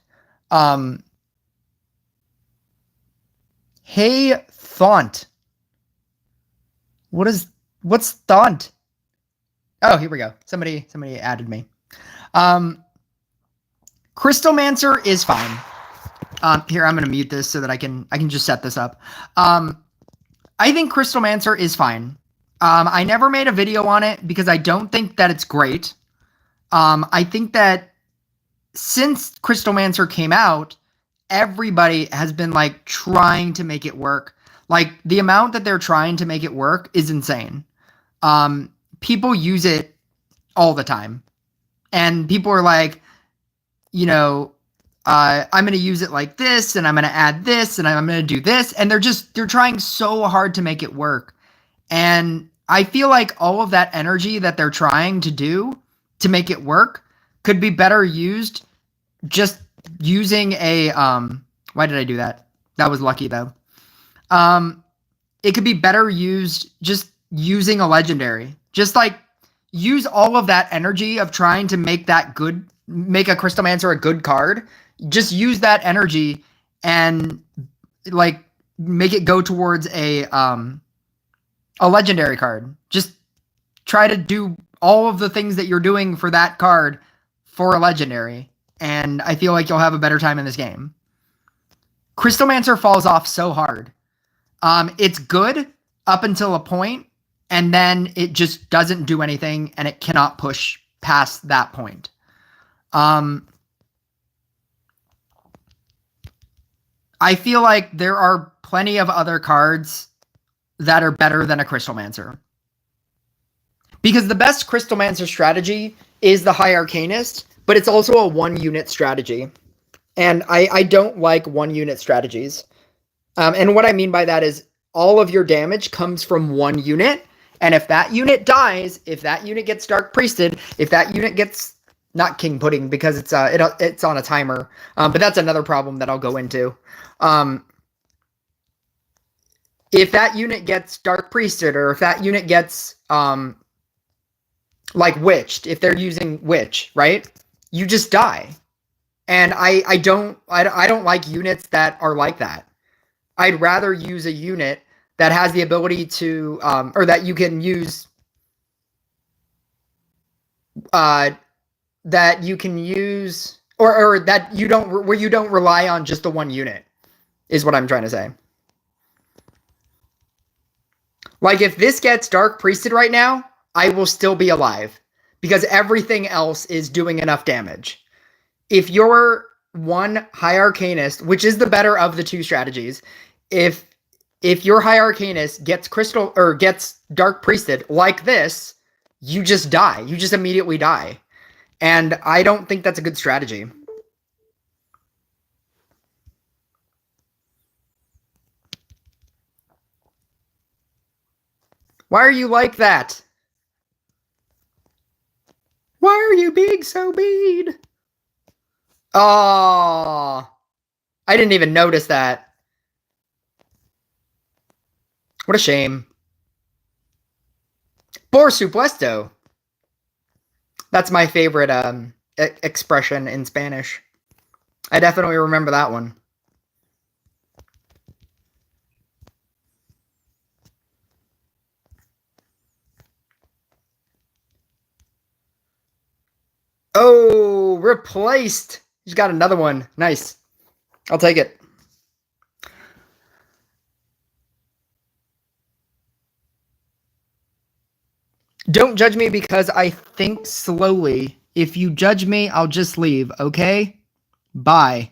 Hey, Thaunt. What's Thaunt? Oh, here we go. Somebody added me. Crystalmancer is fine. Here, I'm going to mute this so that I can just set this up. I think Crystalmancer is fine. I never made a video on it because I don't think that it's great. I think that since Crystalmancer came out, everybody has been like trying to make it work. Like the amount that they're trying to make it work is insane. People use it all the time. And people are like, you know, I'm going to use it like this, and I'm going to add this, and I'm going to do this. And they're trying so hard to make it work. And I feel like all of that energy that they're trying to do to make it work could be better used just using a, why did I do that? That was lucky though. It could be better used just using a legendary. Just like use all of that energy of trying to make a Crystalmancer a good card. Just use that energy and like make it go towards a legendary card. Just try to do all of the things that you're doing for that card for a legendary. And I feel like you'll have a better time in this game. Crystalmancer falls off so hard. It's good up until a point, and then it just doesn't do anything, and it cannot push past that point. I feel like there are plenty of other cards that are better than a Crystalmancer. Because the best Crystalmancer strategy is the High Arcanist, but it's also a 1-unit strategy. And I don't like 1-unit strategies. And what I mean by that is all of your damage comes from 1 unit. And if that unit dies, if that unit gets Dark Priested, if that unit gets... Not King Pudding, because it's on a timer. But that's another problem that I'll go into. If that unit gets Dark Priested, or if that unit gets... like Witched, if they're using Witch, right? You just die. And I don't like units that are like that. I'd rather use a unit that has the ability to, or that you can use, or that you don't, where you don't rely on just the 1 unit, is what I'm trying to say. Like, if this gets Dark Priested right now, I will still be alive, because everything else is doing enough damage. If you're 1 High Arcanist, which is the better of the 2 strategies, if your High Arcanist gets gets Dark Priested like this, you just die. You just immediately die. And I don't think that's a good strategy. Why are you like that? Why are you being so mean? Oh, I didn't even notice that. What a shame. Por supuesto. That's my favorite expression in Spanish. I definitely remember that one. Oh, replaced. He's got another one. Nice. I'll take it. Don't judge me because I think slowly. If you judge me, I'll just leave, okay? Bye.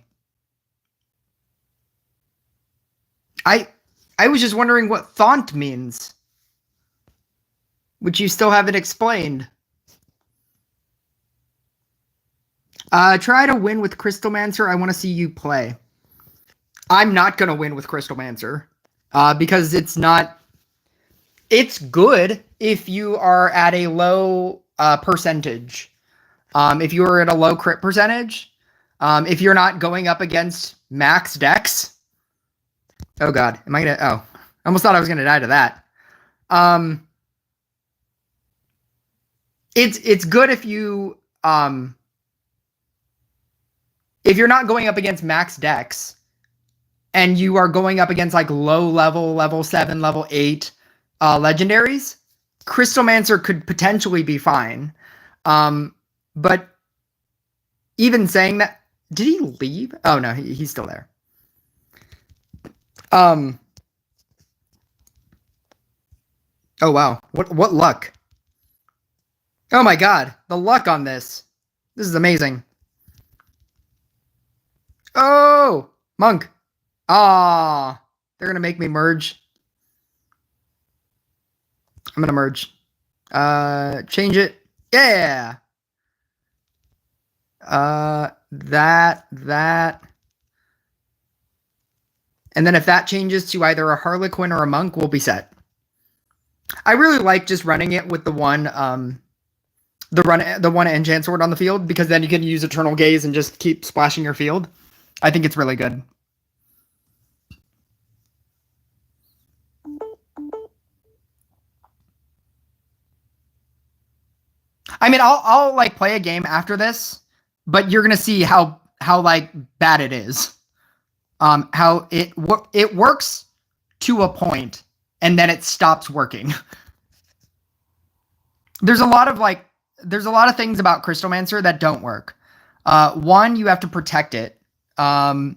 I was just wondering what thaunt means, which you still haven't explained. Try to win with Crystalmancer. I want to see you play. I'm not going to win with Crystalmancer. Because it's not... It's good if you are at a low percentage. If you are at a low crit percentage. If you're not going up against max dex. Oh god. Am I going to... Oh. I almost thought I was going to die to that. It's good if you... if you're not going up against max dex, and you are going up against like low level, level 7, level 8 legendaries, Crystalmancer could potentially be fine. But even saying that, did he leave? Oh no, he's still there. Oh wow, what luck? Oh my god, the luck on this. This is amazing. Oh, Monk. Ah, they're going to make me merge. I'm going to merge. Change it. Yeah. That. And then if that changes to either a Harlequin or a Monk, we'll be set. I really like just running it with the one enchant sword on the field, because then you can use Eternal Gaze and just keep splashing your field. I think it's really good. I mean, I'll like play a game after this, but you're gonna see how like bad it is. How it works to a point, and then it stops working. There's a lot of things about Crystalmancer that don't work. One, you have to protect it. Because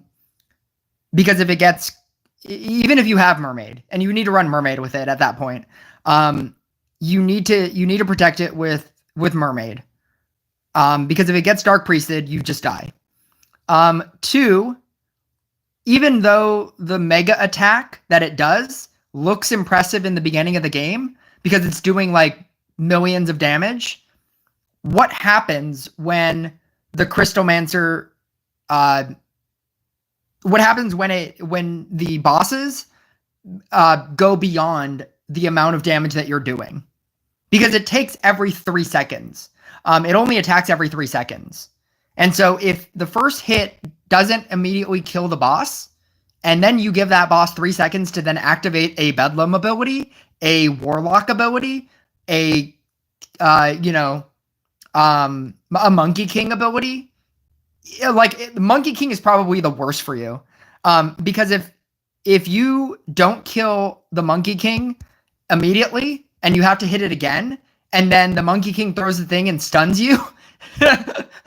if it gets, even if you have Mermaid, and you need to run Mermaid with it at that point, you need to protect it with Mermaid. Because if it gets Dark Priested, you just die. Two, even though the mega attack that it does looks impressive in the beginning of the game because it's doing like millions of damage, what happens when the Crystalmancer what happens when the bosses go beyond the amount of damage that you're doing? Because it takes every 3 seconds. It only attacks every 3 seconds. And so if the first hit doesn't immediately kill the boss, and then you give that boss 3 seconds to then activate a Bedlam ability, a Warlock ability, a Monkey King ability, like Monkey King is probably the worst for you, because if you don't kill the Monkey King immediately and you have to hit it again, and then the Monkey King throws the thing and stuns you,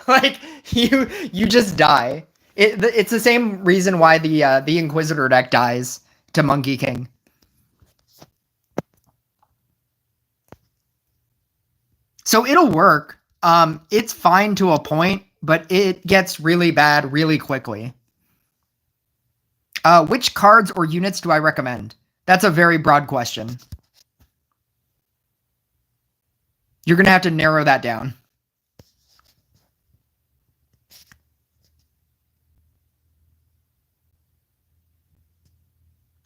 like you just die. It's the same reason why the Inquisitor deck dies to Monkey King. So it'll work. It's fine to a point, but it gets really bad really quickly. Which cards or units do I recommend? That's a very broad question. You're going to have to narrow that down.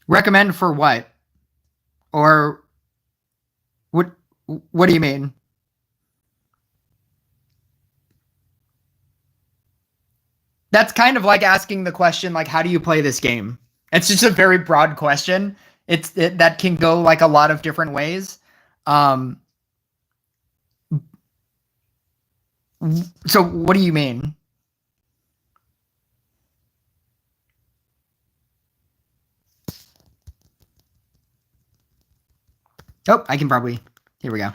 Recommend for what? Or what do you mean? That's kind of like asking the question, like, how do you play this game? It's just a very broad question. That can go like a lot of different ways. So what do you mean? Oh, I can probably, here we go.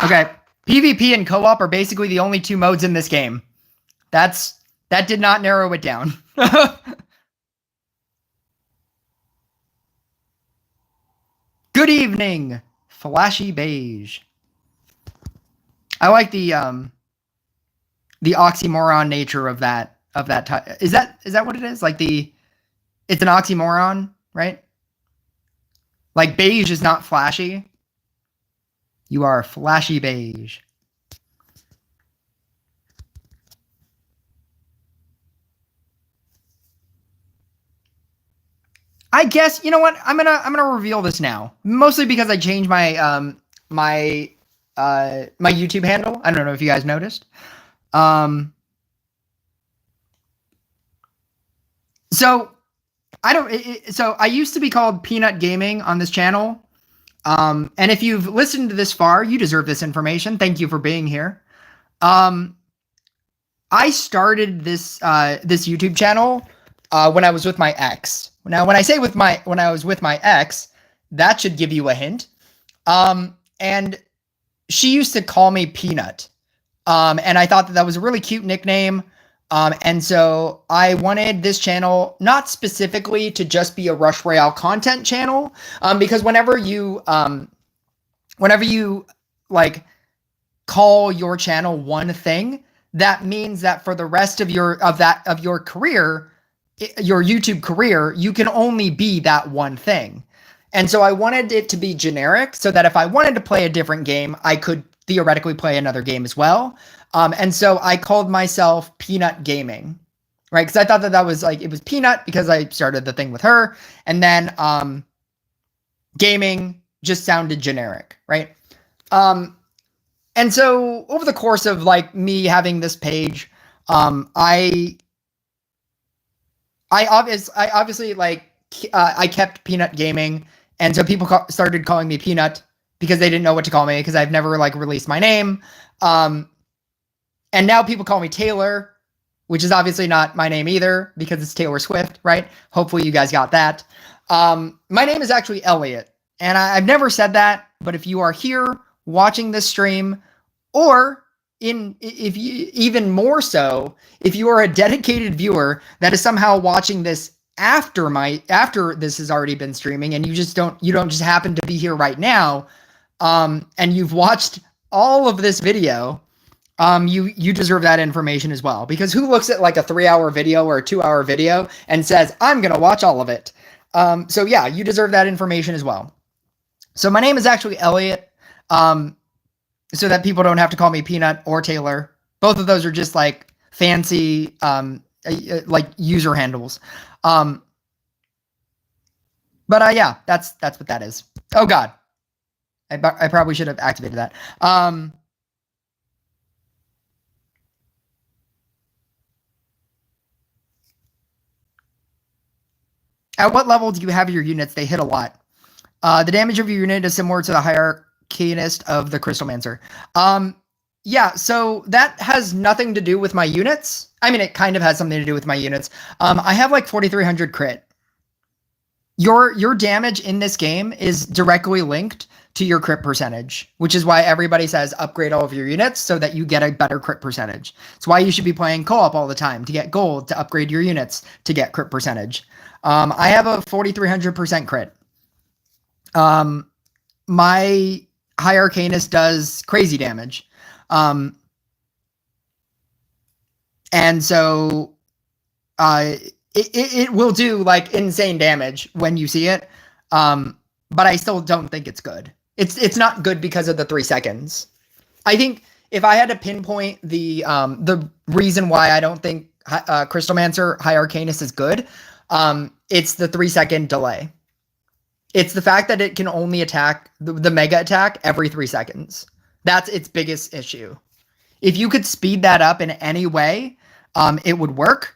Okay, PvP and co-op are basically the only 2 modes in this game. That did not narrow it down. Good evening, Flashy Beige. I like the oxymoron nature of that is that what it is? Like it's an oxymoron, right? Like beige is not flashy. You are Flashy Beige. I guess, you know what? I'm gonna reveal this now. Mostly because I changed my my YouTube handle. I don't know if you guys noticed. So I used to be called Peanut Gaming on this channel. And if you've listened to this far, you deserve this information. Thank you for being here. I started this YouTube channel when I was with my ex. Now, when I say when I was with my ex, that should give you a hint. And she used to call me Peanut. And I thought that was a really cute nickname. And so I wanted this channel not specifically to just be a Rush Royale content channel, because whenever you like call your channel one thing, that means that for the rest of your career, your YouTube career, you can only be that one thing. And so I wanted it to be generic so that if I wanted to play a different game, I could theoretically play another game as well. And so I called myself Peanut Gaming, right? Because I thought that was like, it was Peanut because I started the thing with her. And then gaming just sounded generic, right? And so over the course of like me having this page, I obviously like, I kept Peanut Gaming. And so people started calling me Peanut because they didn't know what to call me because I've never like released my name. And now people call me Taylor, which is obviously not my name either because it's Taylor Swift, right? Hopefully you guys got that. My name is actually Elliot, and I've never said that, but if you are here watching this stream, or if you, even more so, if you are a dedicated viewer that is somehow watching this after this has already been streaming, and you don't just happen to be here right now, and you've watched all of this video, you deserve that information as well. Because who looks at like a 3-hour video or a 2-hour video and says, I'm going to watch all of it? So yeah, you deserve that information as well. So my name is actually Elliot, so that people don't have to call me Peanut or Taylor. Both of those are just like fancy, like user handles. But yeah, that's what that is. Oh God, I probably should have activated that. At what level do you have your units? They hit a lot. The damage of your unit is similar to the hierarchinist of the Crystalmancer. Yeah, so that has nothing to do with my units. I mean, it kind of has something to do with my units. I have like 4,300 crit. Your damage in this game is directly linked to your crit percentage, which is why everybody says upgrade all of your units so that you get a better crit percentage. It's why you should be playing co-op all the time, to get gold, to upgrade your units, to get crit percentage. I have a 4,300% crit. My Hierarchanist does crazy damage. And so it will do like insane damage when you see it. But I still don't think it's good. It's not good because of the 3 seconds. I think if I had to pinpoint the reason why I don't think Crystalmancer Hierarchanist is good, it's the 3-second delay. It's the fact that it can only attack the mega attack every 3 seconds. That's its biggest issue. If you could speed that up in any way, it would work.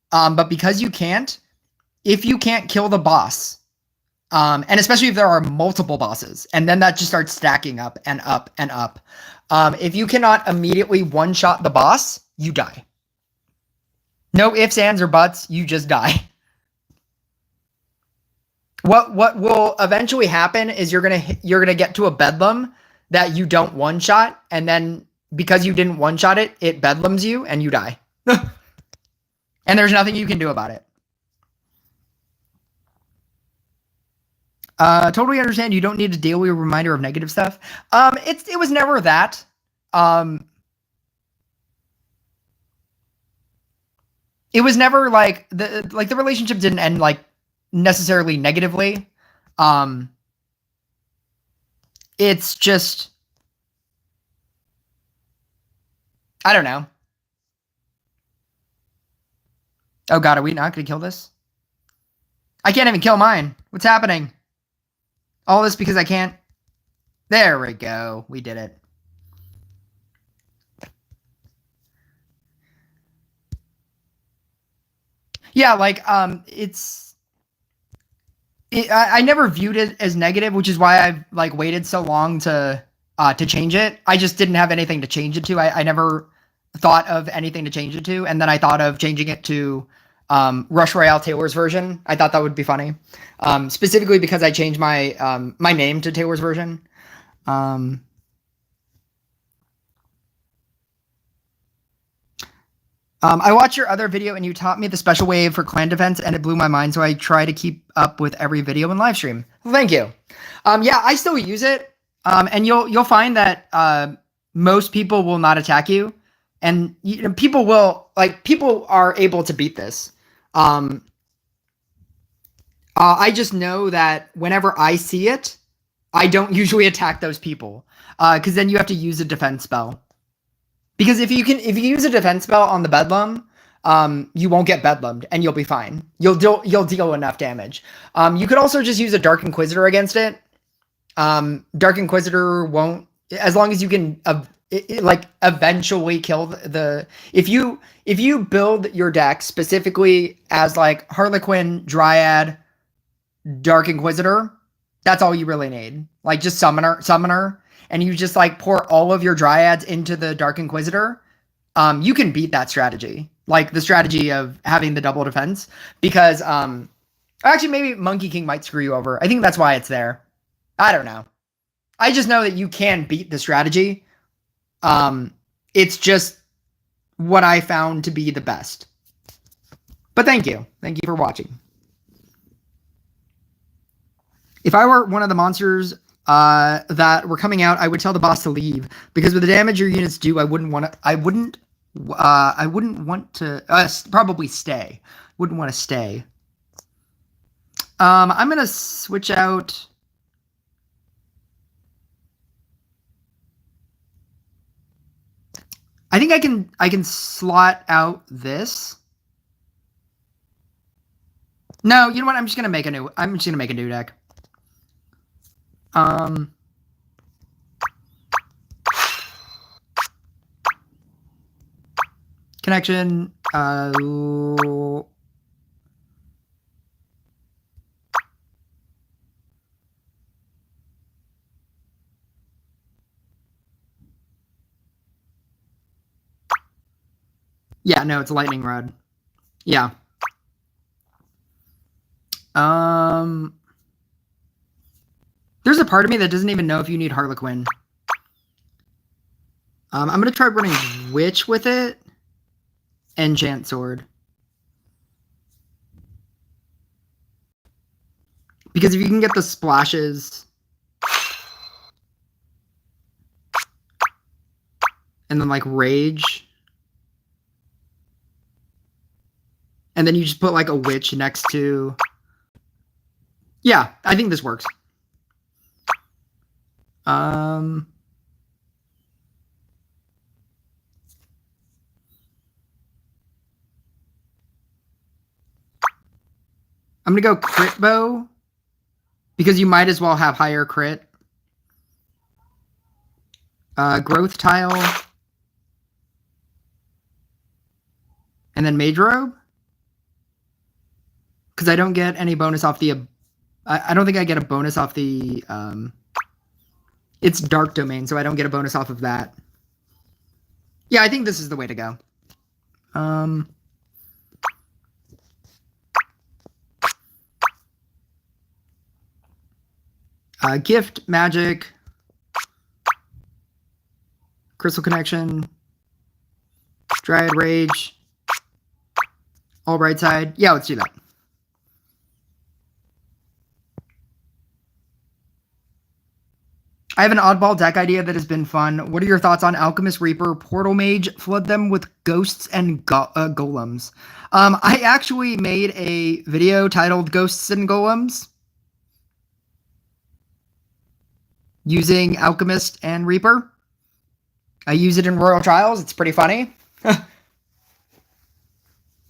But because you can't, if you can't kill the boss, and especially if there are multiple bosses, and then that just starts stacking up and up and up. If you cannot immediately one-shot the boss, you die. No ifs, ands, or buts, you just die. What will eventually happen is you're gonna get to a bedlam that you don't one-shot, and then because you didn't one-shot it, it bedlams you and you die. And there's nothing you can do about it. Totally understand you don't need a daily reminder of negative stuff. It was never that. It was never like the relationship didn't end like necessarily negatively. It's just, I don't know. Oh God, are we not going to kill this? I can't even kill mine. What's happening? All this because I can't. There we go. We did it. Yeah, like, I never viewed it as negative, which is why I've like waited so long to change it. I just didn't have anything to change it to. I never thought of anything to change it to, and then I thought of changing it to Rush Royale Taylor's version. I thought that would be funny, specifically because I changed my my name to Taylor's version. I watched your other video and you taught me the special wave for clan defense and it blew my mind, so I try to keep up with every video and live stream. Well, thank you. Yeah, I still use it, and you'll find that most people will not attack you, and people are able to beat this. I just know that whenever I see it, I don't usually attack those people, because then you have to use a defense spell. Because if you use a defense spell on the Bedlam, you won't get Bedlammed and you'll be fine. You'll deal enough damage. You could also just use a Dark Inquisitor against it. Dark Inquisitor won't, as long as you can like eventually kill the if you build your deck specifically as like Harlequin, Dryad, Dark Inquisitor, that's all you really need. Like just summoner. And you just like pour all of your Dryads into the Dark Inquisitor, you can beat that strategy. Like the strategy of having the double defense. Because, actually maybe Monkey King might screw you over. I think that's why it's there. I don't know. I just know that you can beat the strategy. It's just what I found to be the best. But thank you. Thank you for watching. If I were one of the monsters that were coming out, I would tell the boss to leave because with the damage your units do, I wouldn't want to probably stay. Wouldn't want to stay. I'm gonna switch out. I think I can slot out this. No, you know what? I'm just gonna make a new deck. Connection. Yeah, no, it's a lightning rod. Yeah. There's a part of me that doesn't even know if you need Harlequin. I'm gonna try running Witch with it. Enchant Sword. Because if you can get the splashes and then like Rage, and then you just put like a Witch next to... Yeah, I think this works. I'm gonna go Crit Bow because you might as well have higher crit. Growth Tile, and then Mage Robe because I don't get any bonus off the. I don't think I get a bonus off the. It's Dark Domain, so I don't get a bonus off of that. Yeah, I think this is the way to go. Gift, Magic, Crystal Connection, Dryad Rage, all right side. Yeah, let's do that. I have an oddball deck idea that has been fun. What are your thoughts on Alchemist Reaper, Portal Mage, flood them with ghosts and golems? I actually made a video titled Ghosts and Golems using Alchemist and Reaper. I use it in Royal Trials. It's pretty funny.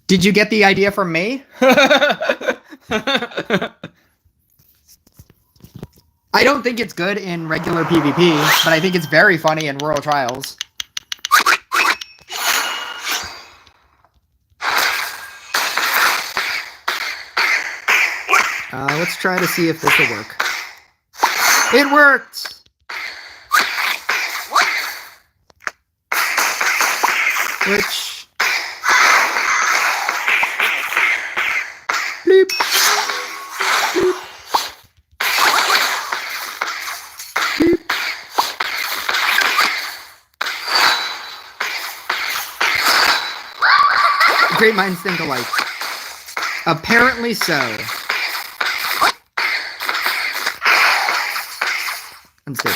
Did you get the idea from me? I don't think it's good in regular PvP, but I think it's very funny in Royal Trials. Let's try to see if this will work. It worked! Which... Bleep. Bleep. Bleep. Great minds think alike. Apparently so. Unstable.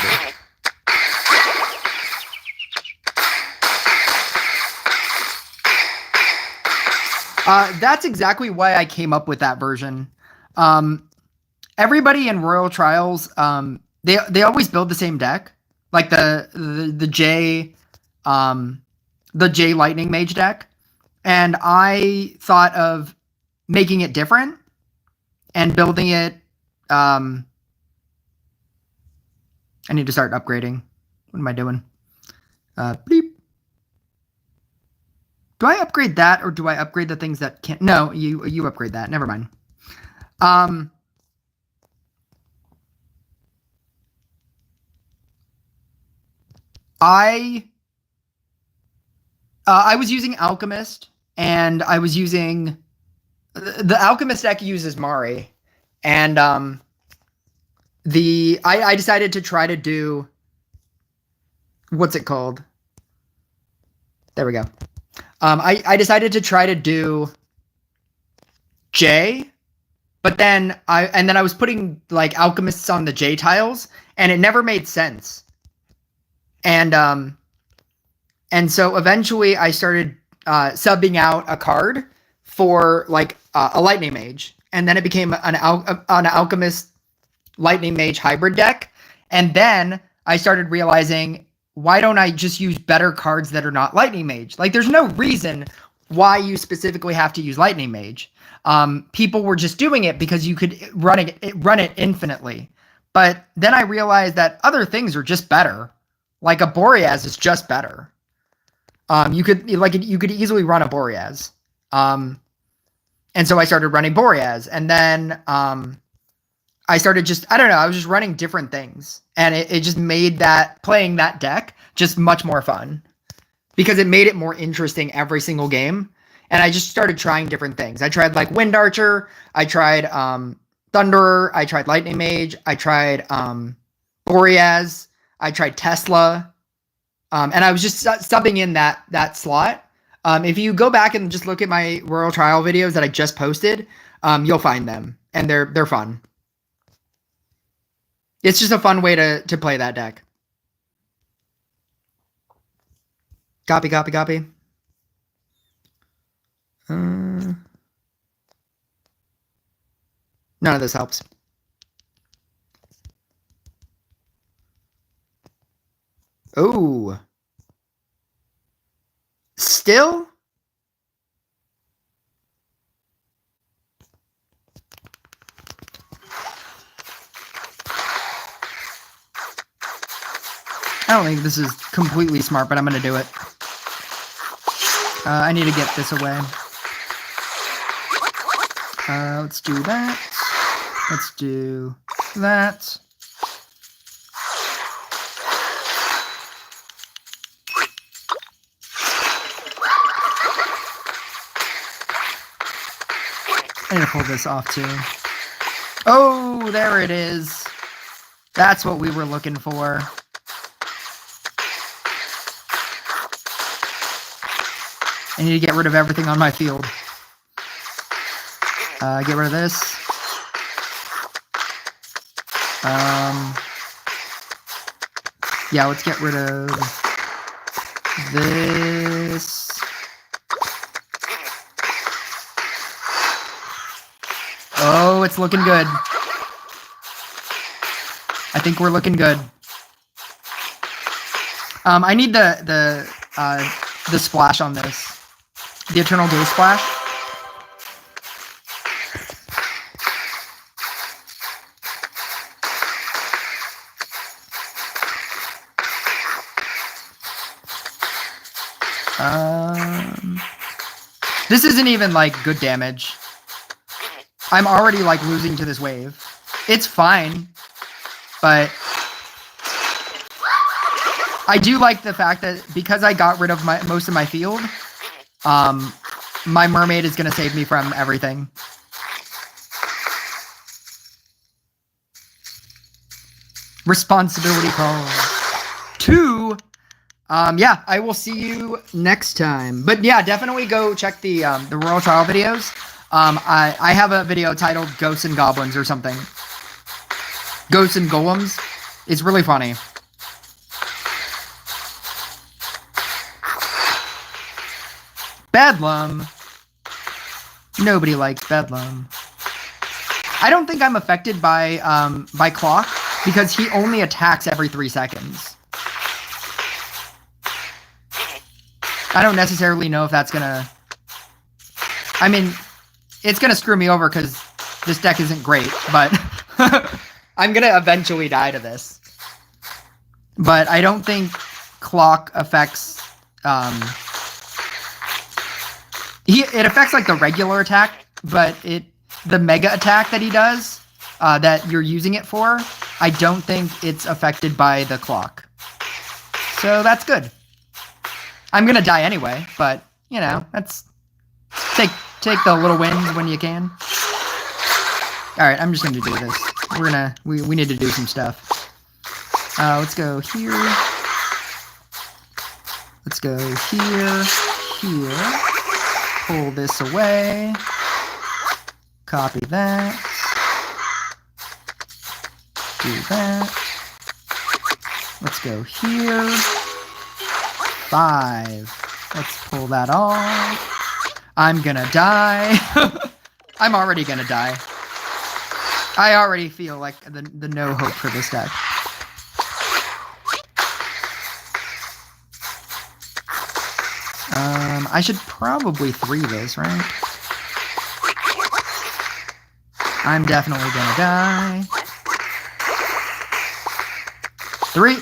That's exactly why I came up with that version. Everybody in Royal Trials, they always build the same deck, like the J Lightning Mage deck, and I thought of making it different and building it. I need to start upgrading. What am I doing? Bleep. Do I upgrade that, or do I upgrade the things that can't? No, you upgrade that. Never mind. I was using Alchemist, and I was using... The Alchemist deck uses Mari, and I decided to try to do... What's it called? There we go. I decided to try to do J, But then I was putting like alchemists on the J tiles, and it never made sense. And so eventually I started subbing out a card for like a lightning mage, and then it became an alchemist lightning mage hybrid deck. And then I started realizing, why don't I just use better cards that are not lightning mage? Like, there's no reason why you specifically have to use lightning mage. People were just doing it because you could run it infinitely. But then I realized that other things are just better. Like a Boreas is just better. You could easily run a Boreas. And so I started running Boreas, and then I started I was just running different things, and it just made playing that deck just much more fun, because it made it more interesting every single game. And I just started trying different things. I tried like Wind Archer, I tried Thunderer, I tried Lightning Mage, I tried Boreas, I tried Tesla, and I was just subbing in that slot. If you go back and just look at my Royal Trial videos that I just posted, you'll find them, and they're fun. It's just a fun way to play that deck. Copy. None of this helps. Oh. Still? I don't think this is completely smart, but I'm going to do it. I need to get this away. Let's do that. Let's do that. I need to pull this off too. Oh, there it is. That's what we were looking for. I need to get rid of everything on my field. Get rid of this. Yeah, let's get rid of this. Oh, it's looking good. I think we're looking good. I need the splash on this. The Eternal Gaze Splash. This isn't even like good damage. I'm already like losing to this wave. It's fine, but I do like the fact that because I got rid of most of my field, my mermaid is gonna save me from everything. Responsibility calls. 2. Yeah, I will see you next time. But yeah, definitely go check the Royal Trial videos. I have a video titled Ghosts and Goblins or something. Ghosts and Golems. It's really funny. Bedlam. Nobody likes Bedlam. I don't think I'm affected by Clock, because he only attacks every 3 seconds. I don't necessarily know if that's gonna... I mean, it's gonna screw me over because this deck isn't great, but I'm gonna eventually die to this. But I don't think Clock affects... It affects like the regular attack, but the mega attack that he does, that you're using it for, I don't think it's affected by the Clock. So that's good. I'm gonna die anyway, but you know, that's take the little wins when you can. All right, I'm just gonna do this. We need to do some stuff. Let's go here. Let's go here. Pull this away. Copy that. do that. Let's go here. 5. Let's pull that off. I'm gonna die. I'm already gonna die. I already feel like the no hope for this deck. I should probably 3 this, right? I'm definitely gonna die. 3.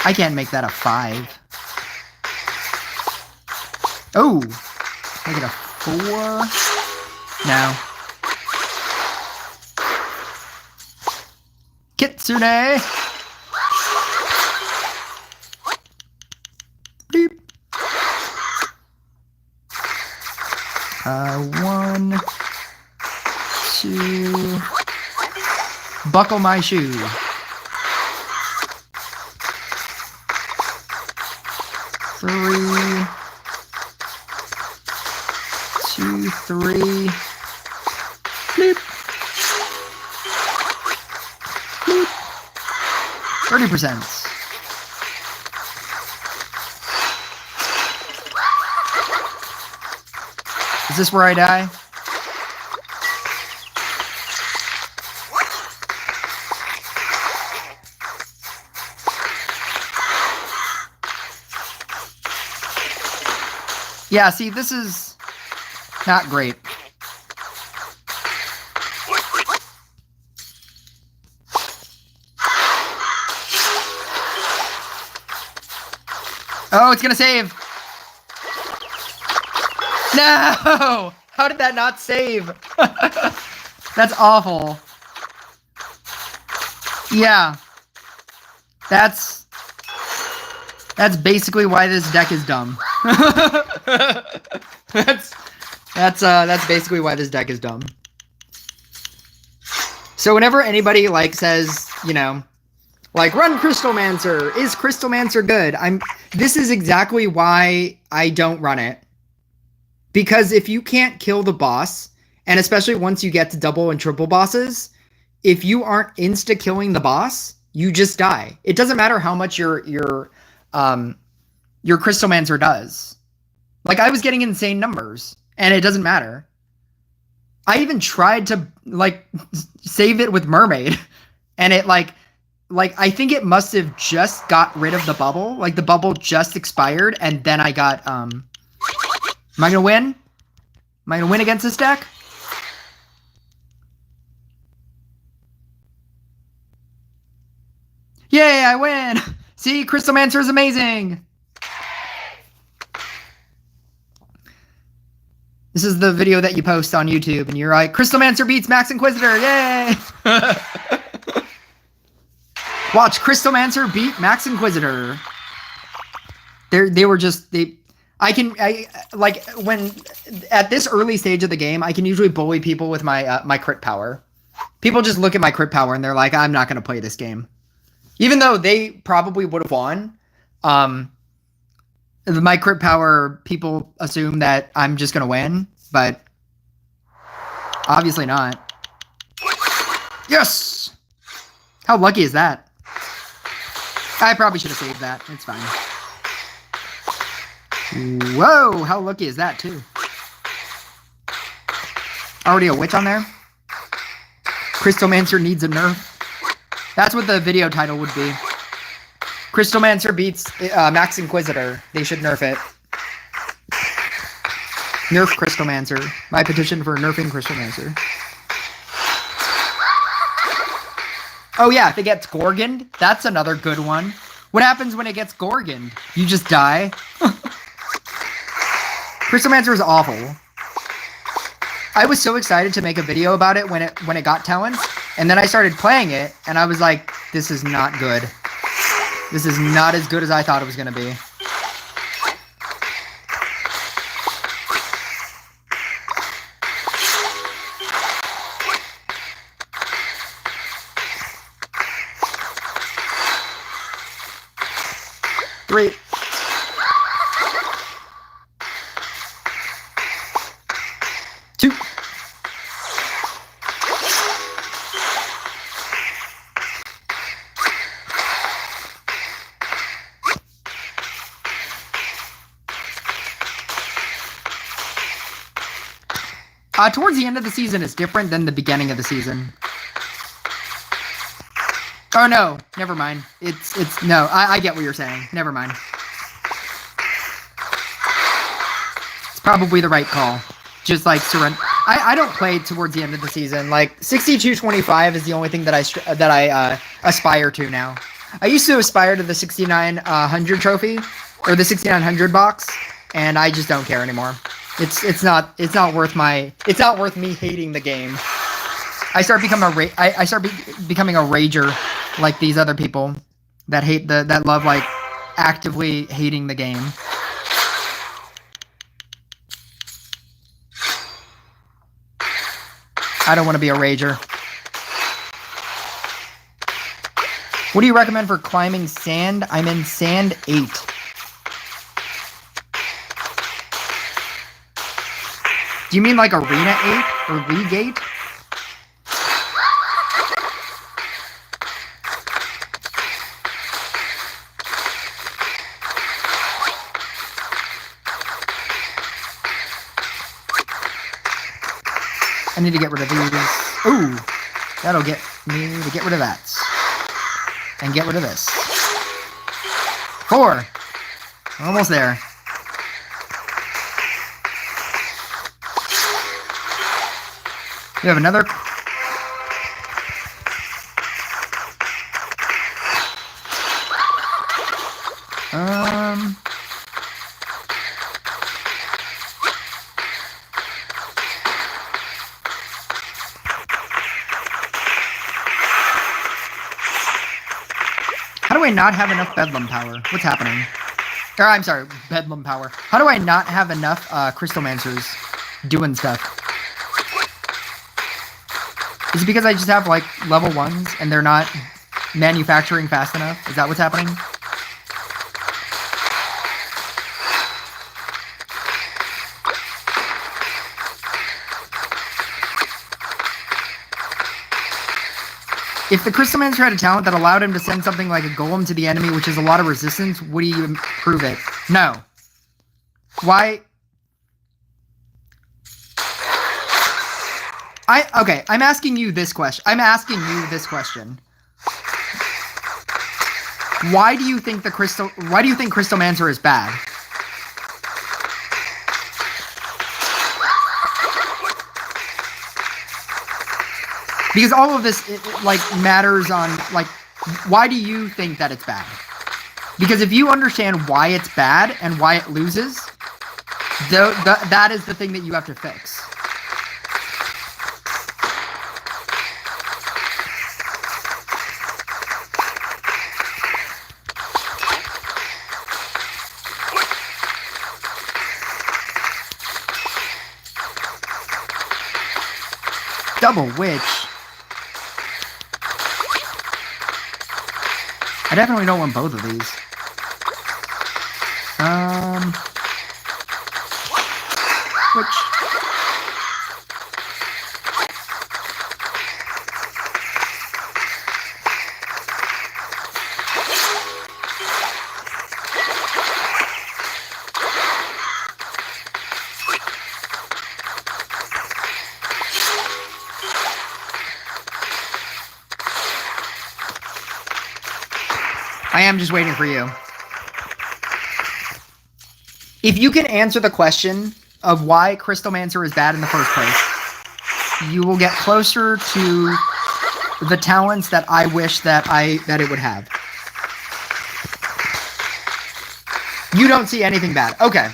I can't make that a 5. Oh, make it a 4. No. Kitsune. Beep. 1, 2. Buckle my shoe. 3. 2, 3. Bleep. Bleep. 30%. Is this where I die? Yeah, see, this is not great. Oh, it's gonna save. No! How did that not save? That's awful. Yeah. That's basically why this deck is dumb. That's basically why this deck is dumb. So whenever anybody like says, you know, like run Crystalmancer, is Crystalmancer good? This is exactly why I don't run it. Because if you can't kill the boss, and especially once you get to double and triple bosses, if you aren't insta-killing the boss, you just die. It doesn't matter how much your Crystalmancer does. Like, I was getting insane numbers, and it doesn't matter. I even tried to, like, save it with Mermaid, and it, like, I think it must have just got rid of the bubble. Like, the bubble just expired, and then I got, Am I gonna win? Am I gonna win against this deck? Yay, I win! See, Crystalmancer is amazing! This is the video that you post on YouTube, and you're like, Crystalmancer beats Max Inquisitor, yay! Watch Crystalmancer beat Max Inquisitor. They were just, like, when, at this early stage of the game, I can usually bully people with my, my crit power. People just look at my crit power, and they're like, I'm not gonna play this game. Even though they probably would have won, my crit power, people assume that I'm just gonna win, but obviously not. Yes! How lucky is that? I probably should have saved that. It's fine. Whoa! How lucky is that, too? Already a witch on there? Crystalmancer needs a nerf. That's what the video title would be. Crystalmancer beats Max Inquisitor. They should nerf it. Nerf Crystalmancer. My petition for nerfing Crystalmancer. Oh yeah, if it gets Gorgoned, that's another good one. What happens when it gets Gorgoned? You just die? Crystalmancer is awful. I was so excited to make a video about it when it got talents, and then I started playing it, and I was like, this is not good. This is not as good as I thought it was going to be. Three. Two. Towards the end of the season is different than the beginning of the season. Oh no, never mind. It's no. I get what you're saying. Never mind. It's probably the right call. Just like surrender. I don't play towards the end of the season. Like 62-25 is the only thing that I aspire to now. I used to aspire to the 6900 trophy or the 6900 box, and I just don't care anymore. It's not worth me hating the game. I start becoming becoming a rager like these other people that that love like actively hating the game. I don't want to be a rager. What do you recommend for climbing sand? I'm in sand 8. Do you mean like Arena 8 or League 8? I need to get rid of these. Ooh, that'll get me to get rid of that. And get rid of this. 4. Almost there. We have another. How do I not have enough Bedlam power? What's happening? Or, I'm sorry, Bedlam power. How do I not have enough Crystalmancers doing stuff? Is it because I just have, like, level 1s and they're not manufacturing fast enough? Is that what's happening? If the Crystalmancer had a talent that allowed him to send something like a golem to the enemy, which is a lot of resistance, would he improve it? No. Why? Okay, I'm asking you this question. Why do you think Crystalmancer is bad? Because all of this, like, matters on, like, why do you think that it's bad? Because if you understand why it's bad and why it loses, that is the thing that you have to fix. Double witch. I definitely don't want both of these. Which? I am just waiting for you. If you can answer the question of why Crystalmancer is bad in the first place, you will get closer to the talents that I wish that it would have. You don't see anything bad. Okay.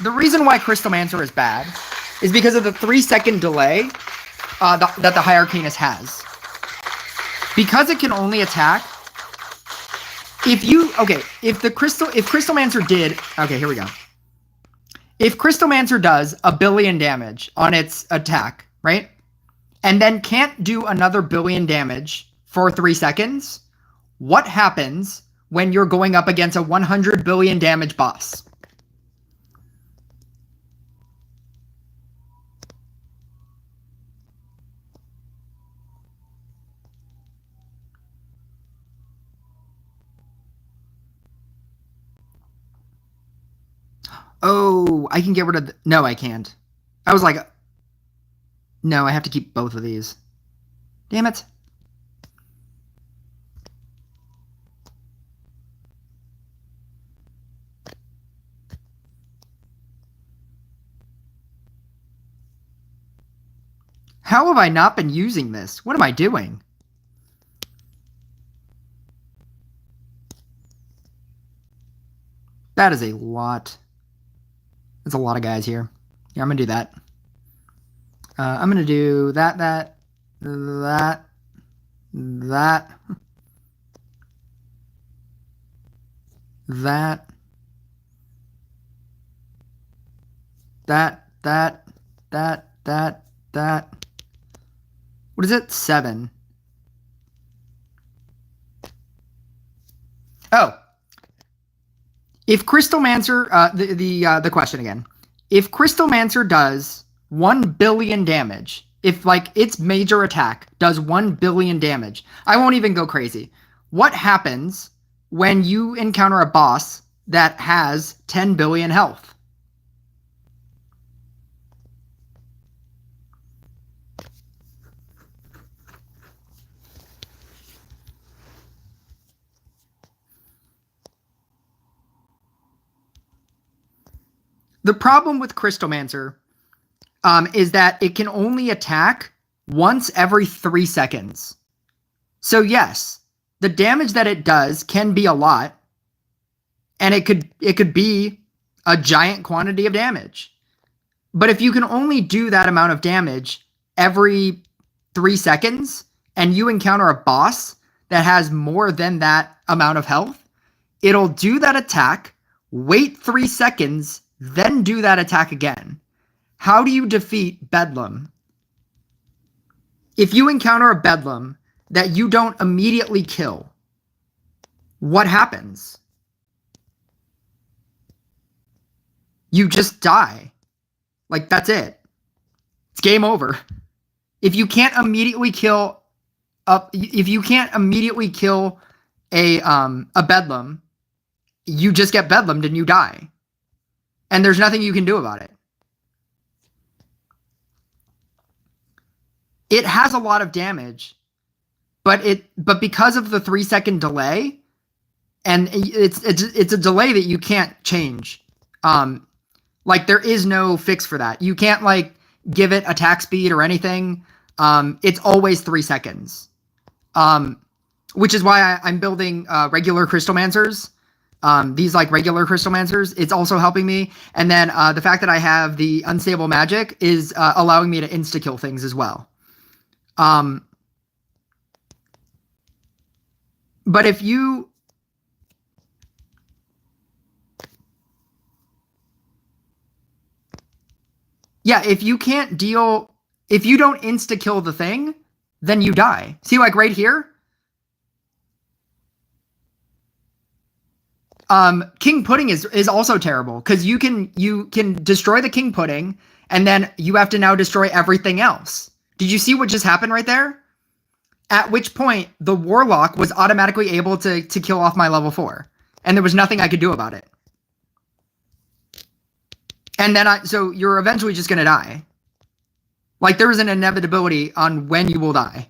The reason why Crystalmancer is bad is because of the 3-second delay that the Hierarchinus has. Because it can only attack. If Crystalmancer did, okay, here we go. If Crystalmancer does 1 billion damage on its attack, right? And then can't do another 1 billion damage for 3 seconds, what happens when you're going up against a 100 billion damage boss? I can get rid of... No, I can't. I was like... No, I have to keep both of these. Damn it. How have I not been using this? What am I doing? That is a lot. That's a lot of guys here. Yeah, I'm going to do that. I'm going to do that, that, that, that, that, that. What is it? 7. Oh. If Crystalmancer, the question again. If Crystalmancer does 1 billion damage, if like its major attack does 1 billion damage, I won't even go crazy. What happens when you encounter a boss that has 10 billion health? The problem with Crystalmancer is that it can only attack once every 3 seconds. So yes, the damage that it does can be a lot, and it could be a giant quantity of damage. But if you can only do that amount of damage every 3 seconds, and you encounter a boss that has more than that amount of health, it'll do that attack, wait 3 seconds, then do that attack again. How do you defeat Bedlam? If you encounter a Bedlam that you don't immediately kill, what happens? You just die. Like, that's it. It's game over. If you can't immediately kill a Bedlam, you just get Bedlammed and you die. And there's nothing you can do about it. It has a lot of damage, but because of the 3 second delay, and it's a delay that you can't change. Like there is no fix for that. You can't like give it attack speed or anything. It's always 3 seconds. Which is why I'm building regular Crystalmancers. These like regular Crystalmancers, it's also helping me. And then the fact that I have the unstable magic is allowing me to insta-kill things as well. But if you... Yeah, if you can't deal... If you don't insta-kill the thing, then you die. See, like right here? King Pudding is also terrible because you can destroy the King Pudding and then you have to now destroy everything else. Did you see what just happened right there? At which point the Warlock was automatically able to kill off my level 4 and there was nothing I could do about it. And then so you're eventually just gonna die. Like there is an inevitability on when you will die.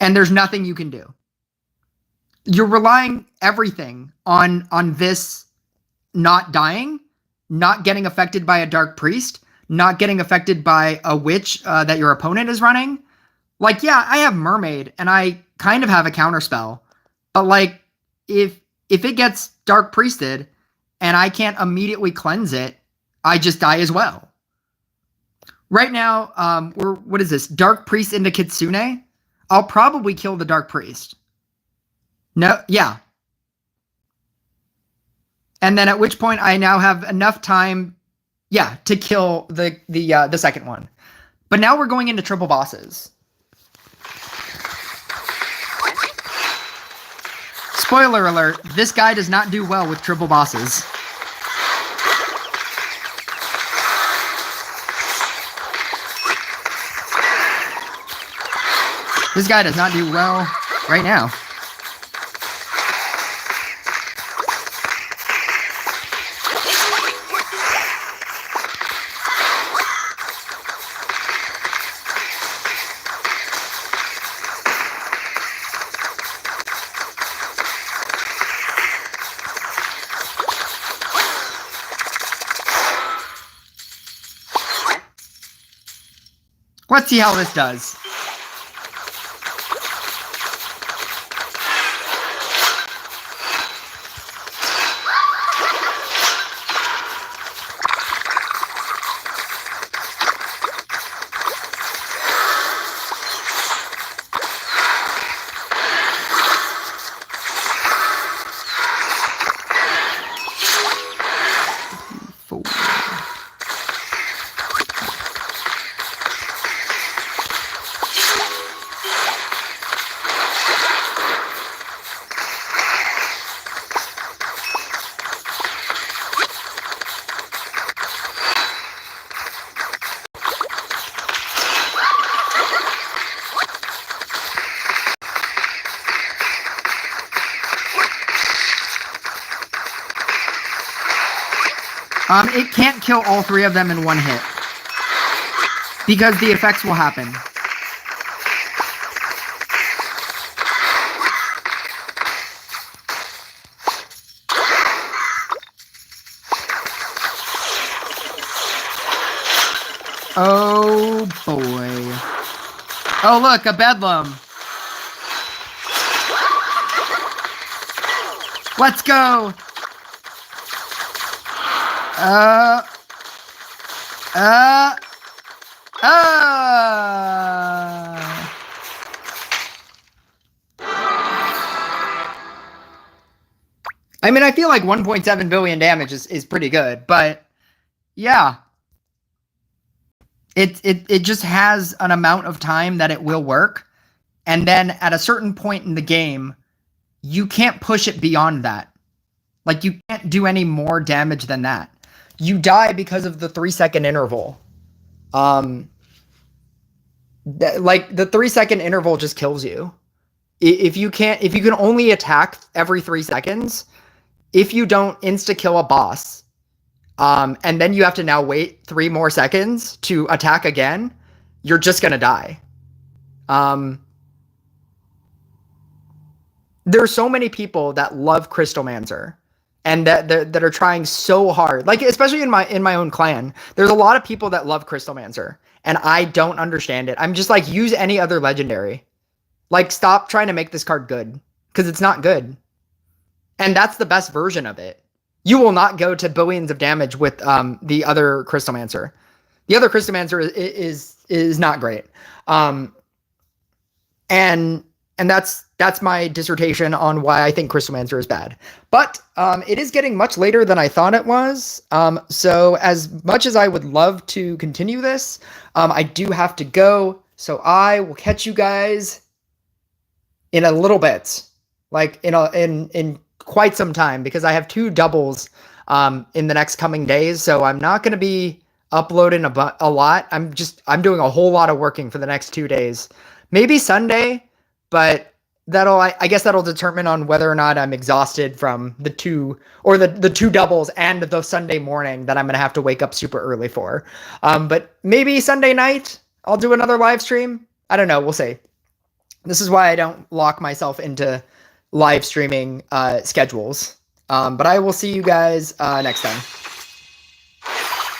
And there's nothing you can do. You're relying everything on this not dying, not getting affected by a Dark Priest, not getting affected by a witch that your opponent is running. Like, yeah, I have Mermaid, and I kind of have a counterspell. But, like, if it gets Dark Priested, and I can't immediately cleanse it, I just die as well. Right now, what is this? Dark Priest into Kitsune? I'll probably kill the Dark Priest. No, yeah. And then at which point I now have enough time, yeah, to kill the second one. But now we're going into triple bosses. Spoiler alert, this guy does not do well with triple bosses. This guy does not do well right now. Let's see how this does. It can't kill all 3 of them in one hit. Because the effects will happen. Oh boy. Oh look, a bedlam. Let's go. I mean, I feel like 1.7 billion damage is pretty good, but yeah. It just has an amount of time that it will work, and then at a certain point in the game, you can't push it beyond that. Like, you can't do any more damage than that. You die because of the 3-second interval. Like, the 3-second interval just kills you. If you can only attack every 3 seconds, if you don't insta-kill a boss, and then you have to now wait 3 more seconds to attack again, you're just gonna die. There are so many people that love Crystalmancer, and that are trying so hard. Like, especially in my own clan, there's a lot of people that love Crystalmancer, and I don't understand it. I'm just like, use any other legendary. Like, stop trying to make this card good, because it's not good. And that's the best version of it. You will not go to billions of damage with the other Crystalmancer. The other Crystalmancer is not great. And that's my dissertation on why I think Crystalmancer is bad. But it is getting much later than I thought it was. So as much as I would love to continue this, I do have to go. So I will catch you guys in a little bit, like in quite some time, because I have 2 doubles in the next coming days. So I'm not going to be uploading a lot. I'm doing a whole lot of working for the next 2 days, maybe Sunday, but I guess that'll determine on whether or not I'm exhausted from the 2 doubles and the Sunday morning that I'm going to have to wake up super early for. But maybe Sunday night I'll do another live stream. I don't know. We'll see. This is why I don't lock myself into live streaming schedules. But I will see you guys next time.